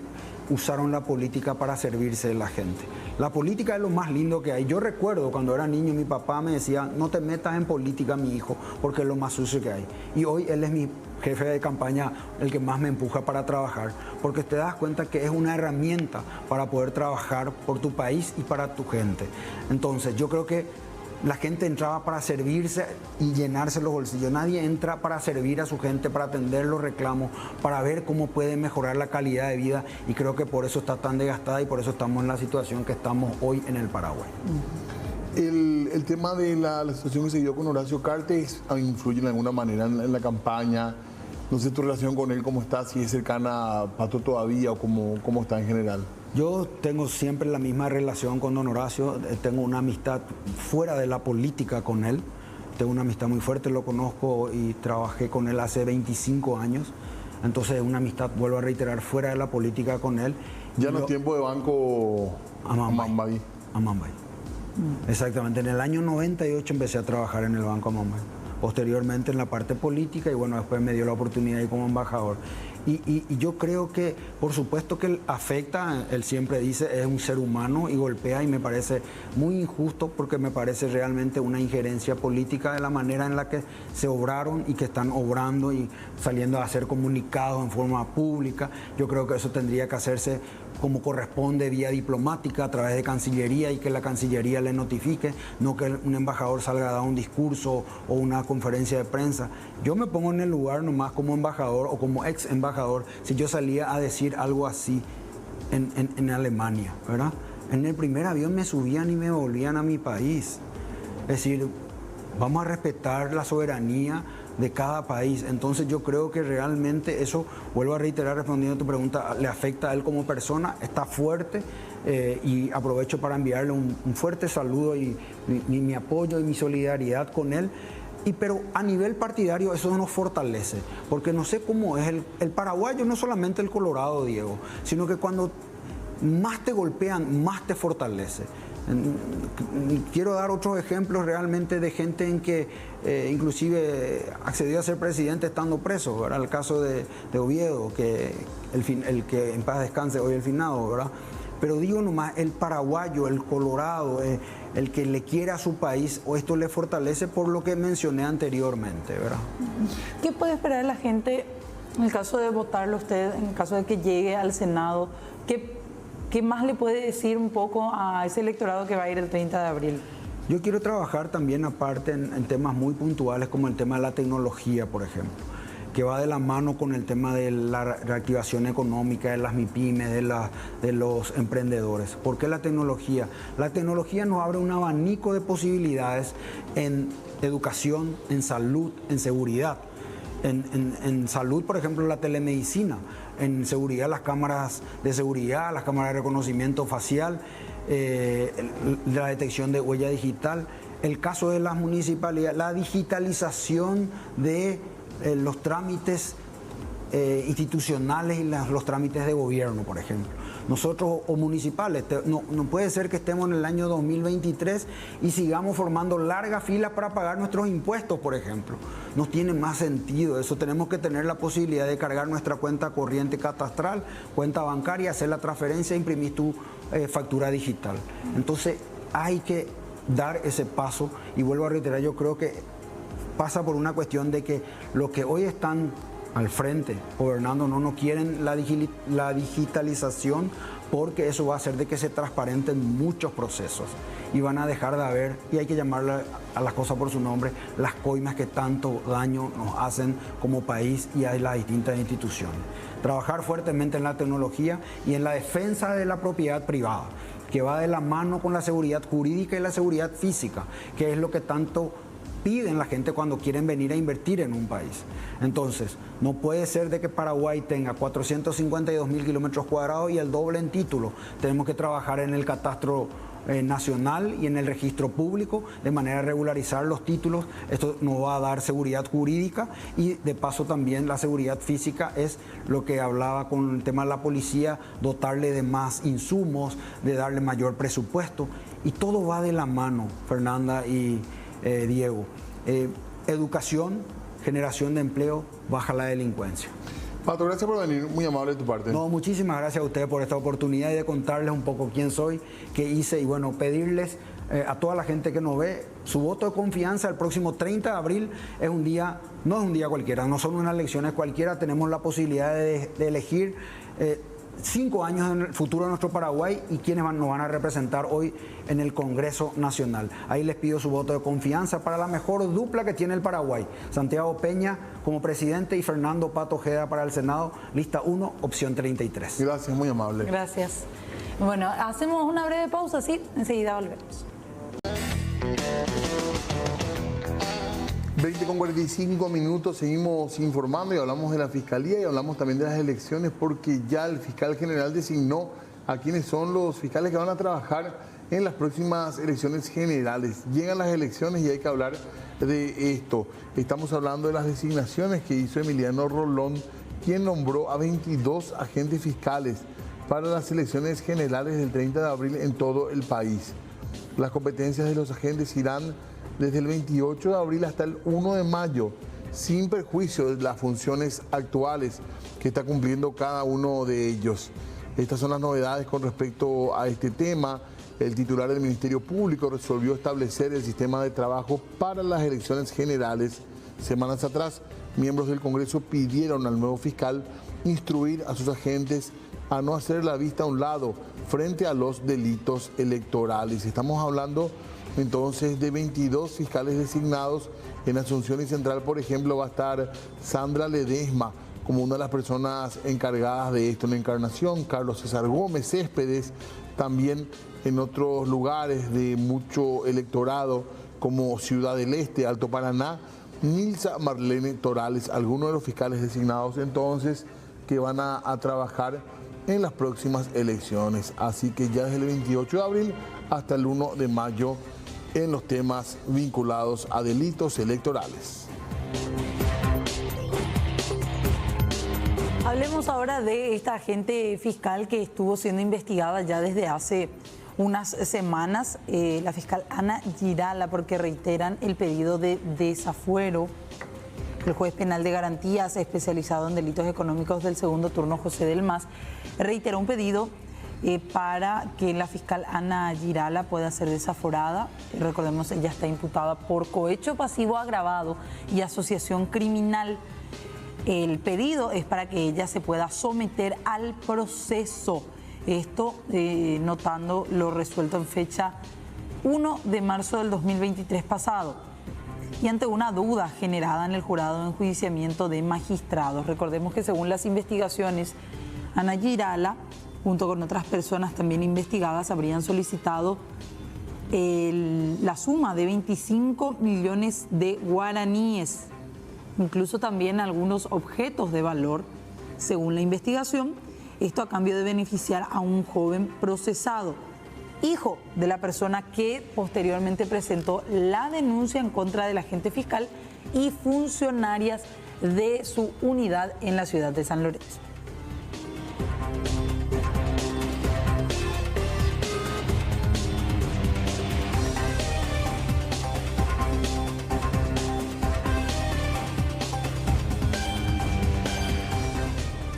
usaron la política para servirse de la gente. La política es lo más lindo que hay. Yo recuerdo cuando era niño, mi papá me decía, no te metas en política, mi hijo, porque es lo más sucio que hay. Y hoy él es mi jefe de campaña, el que más me empuja para trabajar, porque te das cuenta que es una herramienta para poder trabajar por tu país y para tu gente. Entonces, yo creo que la gente entraba para servirse y llenarse los bolsillos. Nadie entra para servir a su gente, para atender los reclamos, para ver cómo puede mejorar la calidad de vida, y creo que por eso está tan desgastada y por eso estamos en la situación que estamos hoy en el Paraguay. El tema de la situación que se dio con Horacio Cartes influye en alguna manera en la campaña. No sé tu relación con él, cómo está, si es cercana a Pato todavía o cómo está en general. Yo tengo siempre la misma relación con don Horacio, tengo una amistad fuera de la política con él, tengo una amistad muy fuerte, lo conozco y trabajé con él hace 25 años, entonces una amistad, vuelvo a reiterar, fuera de la política con él. Ya en los tiempos de Banco Amambay. Exactamente, en el año 98 empecé a trabajar en el Banco Amambay, posteriormente en la parte política, y bueno, después me dio la oportunidad de ir como embajador. Y yo creo que, por supuesto que él afecta, él siempre dice, es un ser humano y golpea, y me parece muy injusto, porque me parece realmente una injerencia política de la manera en la que se obraron y que están obrando y saliendo a hacer comunicados en forma pública. Yo creo que eso tendría que hacerse como corresponde, vía diplomática, a través de Cancillería, y que la Cancillería le notifique, no que un embajador salga a dar un discurso o una conferencia de prensa. Yo me pongo en el lugar nomás como embajador o como ex embajador, si yo salía a decir algo así en Alemania, ¿verdad? En el primer avión me subían y me volvían a mi país. Es decir, vamos a respetar la soberanía de cada país. Entonces yo creo que realmente eso, vuelvo a reiterar respondiendo a tu pregunta, le afecta a él como persona, está fuerte, y aprovecho para enviarle un fuerte saludo y mi apoyo y mi solidaridad con él. Pero a nivel partidario eso nos fortalece, porque no sé cómo es el paraguayo, no solamente el colorado, Diego, sino que cuando más te golpean, más te fortalece. Quiero dar otros ejemplos realmente de gente en que inclusive accedió a ser presidente estando preso, ¿verdad? El caso de Oviedo, que el que en paz descanse hoy el finado, ¿verdad? Pero digo nomás, el paraguayo, el colorado, el que le quiere a su país, o esto le fortalece por lo que mencioné anteriormente, ¿verdad? ¿Qué puede esperar la gente en el caso de votarlo usted, en el caso de que llegue al Senado? ¿Qué más le puede decir un poco a ese electorado que va a ir el 30 de abril? Yo quiero trabajar también aparte en temas muy puntuales, como el tema de la tecnología, por ejemplo, que va de la mano con el tema de la reactivación económica de las MIPYMES, de los emprendedores. ¿Por qué la tecnología? La tecnología nos abre un abanico de posibilidades en educación, en salud, en seguridad. En salud, por ejemplo, la telemedicina. En seguridad, las cámaras de seguridad, las cámaras de reconocimiento facial, la detección de huella digital. El caso de las municipalidades, la digitalización de los trámites institucionales y los trámites de gobierno, por ejemplo. Nosotros, o municipales, no puede ser que estemos en el año 2023 y sigamos formando largas filas para pagar nuestros impuestos, por ejemplo. No tiene más sentido eso. Tenemos que tener la posibilidad de cargar nuestra cuenta corriente catastral, cuenta bancaria, hacer la transferencia e imprimir tu factura digital. Entonces hay que dar ese paso, y vuelvo a reiterar, yo creo que pasa por una cuestión de que los que hoy están al frente gobernando no quieren la digitalización, porque eso va a hacer de que se transparenten muchos procesos y van a dejar de haber, y hay que llamarle a las cosas por su nombre, las coimas que tanto daño nos hacen como país y a las distintas instituciones. Trabajar fuertemente en la tecnología y en la defensa de la propiedad privada, que va de la mano con la seguridad jurídica y la seguridad física, que es lo que tanto piden la gente cuando quieren venir a invertir en un país. Entonces, no puede ser de que Paraguay tenga 452.000 kilómetros cuadrados y el doble en título. Tenemos que trabajar en el catastro nacional y en el registro público de manera a regularizar los títulos. Esto nos va a dar seguridad jurídica, y de paso también la seguridad física es lo que hablaba con el tema de la policía, dotarle de más insumos, de darle mayor presupuesto, y todo va de la mano, Fernanda y Diego. educación, generación de empleo, baja la delincuencia. Pato, gracias por venir, muy amable de tu parte. No, muchísimas gracias a ustedes por esta oportunidad y de contarles un poco quién soy, qué hice y bueno, pedirles a toda la gente que nos ve su voto de confianza el próximo 30 de abril. Es un día, no es un día cualquiera, no son unas elecciones cualquiera, tenemos la posibilidad de elegir 5 años en el futuro de nuestro Paraguay y quienes nos van a representar hoy en el Congreso Nacional. Ahí les pido su voto de confianza para la mejor dupla que tiene el Paraguay. Santiago Peña como presidente y Fernando Pato Ojeda para el Senado, lista 1, opción 33. Gracias, muy amable. Gracias. Bueno, hacemos una breve pausa, sí, enseguida volvemos. 20:45, seguimos informando y hablamos de la Fiscalía y hablamos también de las elecciones porque ya el fiscal general designó a quienes son los fiscales que van a trabajar en las próximas elecciones generales. Llegan las elecciones y hay que hablar de esto. Estamos hablando de las designaciones que hizo Emiliano Rolón, quien nombró a 22 agentes fiscales para las elecciones generales del 30 de abril en todo el país. Las competencias de los agentes irán desde el 28 de abril hasta el 1 de mayo, sin perjuicio de las funciones actuales que está cumpliendo cada uno de ellos. Estas son las novedades con respecto a este tema. El titular del Ministerio Público resolvió establecer el sistema de trabajo para las elecciones generales. Semanas atrás, miembros del Congreso pidieron al nuevo fiscal instruir a sus agentes a no hacer la vista a un lado frente a los delitos electorales. Estamos hablando entonces de 22 fiscales designados. En Asunción y Central, por ejemplo, va a estar Sandra Ledesma como una de las personas encargadas de esto. En Encarnación, Carlos César Gómez Céspedes, también en otros lugares de mucho electorado como Ciudad del Este, Alto Paraná, Nilsa Marlene Torales, algunos de los fiscales designados entonces que van a trabajar en las próximas elecciones. Así que ya desde el 28 de abril hasta el 1 de mayo en los temas vinculados a delitos electorales. Hablemos ahora de esta agente fiscal que estuvo siendo investigada ya desde hace unas semanas, la fiscal Ana Girala, porque reiteran el pedido de desafuero. El juez penal de garantías especializado en delitos económicos del segundo turno, José del Mas, reiteró un pedido para que la fiscal Ana Girala pueda ser desaforada. Recordemos, ella está imputada por cohecho pasivo agravado y asociación criminal. El pedido es para que ella se pueda someter al proceso. Esto notando lo resuelto en fecha 1 de marzo del 2023 pasado. Y ante una duda generada en el jurado de enjuiciamiento de magistrados. Recordemos que según las investigaciones, Ana Girala, junto con otras personas también investigadas, habrían solicitado la suma de 25 millones de guaraníes, incluso también algunos objetos de valor, según la investigación, esto a cambio de beneficiar a un joven procesado, hijo de la persona que posteriormente presentó la denuncia en contra del agente fiscal y funcionarias de su unidad en la ciudad de San Lorenzo.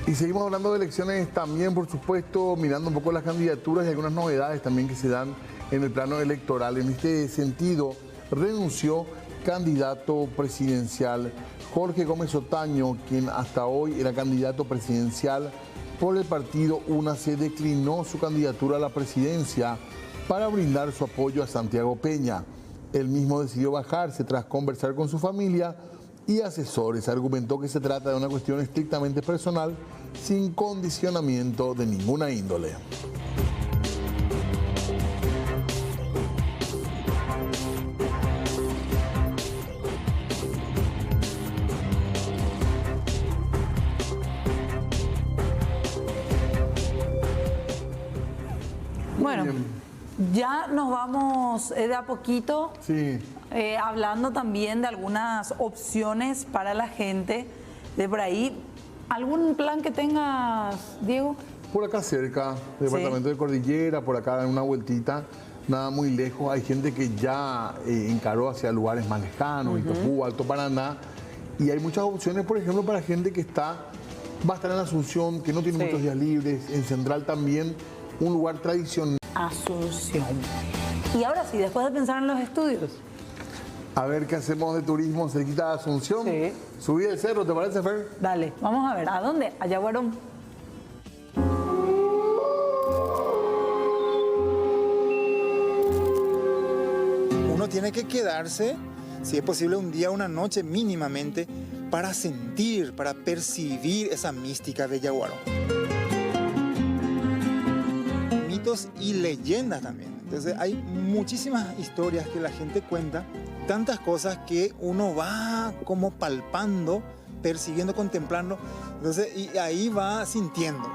Y seguimos hablando de elecciones también, por supuesto, mirando un poco las candidaturas y algunas novedades también que se dan en el plano electoral. En este sentido, renunció candidato presidencial Jorge Gómez Otaño, quien hasta hoy era candidato presidencial por el partido UNA. Se declinó su candidatura a la presidencia para brindar su apoyo a Santiago Peña. Él mismo decidió bajarse tras conversar con su familia y asesores. Argumentó que se trata de una cuestión estrictamente personal, sin condicionamiento de ninguna índole. Bueno, ya nos vamos de a poquito. Sí. Hablando también de algunas opciones para la gente de por ahí. ¿Algún plan que tengas, Diego? Por acá cerca, departamento de Cordillera, por acá en una vueltita. nada muy lejos. Hay gente que ya encaró hacia lugares más lejanos, Itapú, Alto Paraná. Y hay muchas opciones, por ejemplo, para gente que va a estar en Asunción, que no tiene muchos días libres. En Central también, un lugar tradicional. Asunción. Y ahora sí, después de pensar en los estudios. A ver qué hacemos de turismo cerquita de Asunción. Sí. Subí el cerro, ¿te parece, Fer? Dale, vamos a ver, ¿a dónde? A Yaguarón. Uno tiene que quedarse, si es posible, un día, una noche mínimamente, para sentir, para percibir esa mística de Yaguarón. Mitos y leyendas también. Entonces hay muchísimas historias que la gente cuenta, tantas cosas que uno va como palpando, percibiendo, contemplando, entonces, y ahí va sintiendo.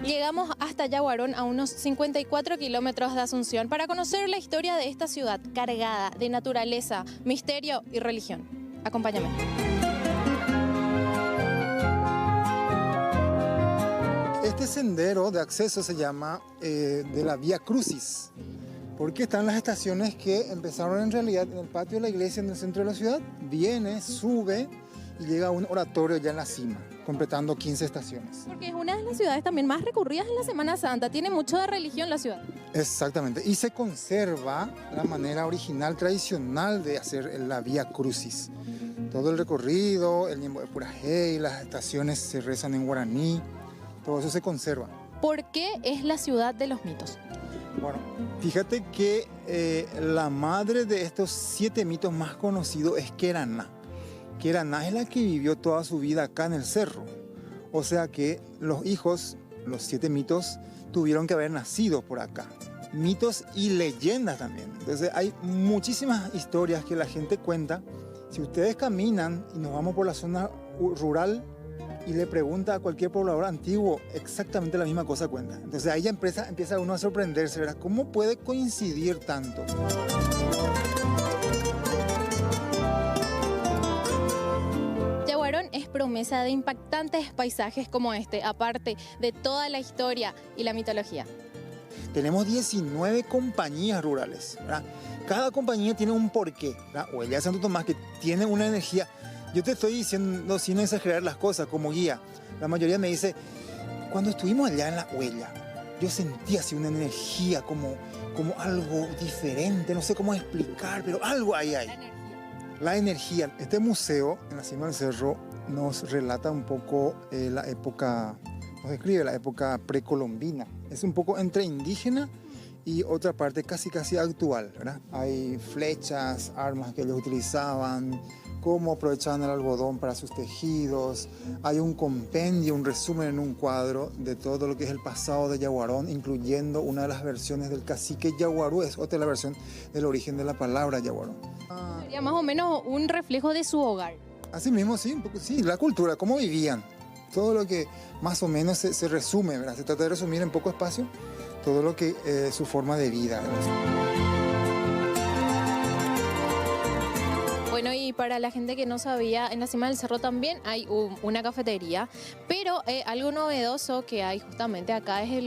Llegamos hasta Yaguarón, a unos 54 kilómetros de Asunción, para conocer la historia de esta ciudad cargada de naturaleza, misterio y religión. Acompáñame. Este sendero de acceso se llama de la Vía Crucis, porque están las estaciones que empezaron en realidad en el patio de la iglesia en el centro de la ciudad, viene, sube y llega a un oratorio ya en la cima, completando 15 estaciones. Porque es una de las ciudades también más recurridas en la Semana Santa, tiene mucho de religión la ciudad. Exactamente, y se conserva la manera original, tradicional de hacer la Vía Crucis. Todo el recorrido, el Ñembo de Purajey, las estaciones se rezan en guaraní, todo eso se conserva. ¿Por qué es la ciudad de los mitos? Bueno, fíjate que la madre de estos 7 mitos más conocidos es Queraná. Queraná es la que vivió toda su vida acá en el cerro. O sea que los hijos, los 7 mitos, tuvieron que haber nacido por acá. Mitos y leyendas también. Entonces hay muchísimas historias que la gente cuenta. Si ustedes caminan y nos vamos por la zona rural y le pregunta a cualquier poblador antiguo, exactamente la misma cosa cuenta. Entonces ahí ya empieza uno a sorprenderse, ¿verdad? ¿Cómo puede coincidir tanto? Yaguarón es promesa de impactantes paisajes como este, aparte de toda la historia y la mitología. Tenemos 19 compañías rurales, ¿verdad? Cada compañía tiene un porqué, ¿verdad? Huella de Santo Tomás, que tiene una energía. Yo te estoy diciendo, sin exagerar las cosas, como guía. La mayoría me dice, cuando estuvimos allá en la Huella, yo sentí así una energía como algo diferente, no sé cómo explicar, pero algo ahí hay. La energía. Este museo, en la cima del cerro, nos relata un poco la época, nos describe la época precolombina. Es un poco entre indígena y otra parte casi actual, ¿verdad? Hay flechas, armas que ellos utilizaban, cómo aprovechaban el algodón para sus tejidos. Hay un compendio, un resumen en un cuadro de todo lo que es el pasado de Yaguarón, incluyendo una de las versiones del cacique Yaguarú, es otra de la versión del origen de la palabra Yaguarón. Sería más o menos un reflejo de su hogar. Así mismo, sí, un poco, sí, la cultura, cómo vivían. Todo lo que más o menos se resume, ¿verdad? Se trata de resumir en poco espacio todo lo que es su forma de vida, ¿verdad? Bueno, y para la gente que no sabía, en la cima del cerro también hay una cafetería, pero algo novedoso que hay justamente acá es el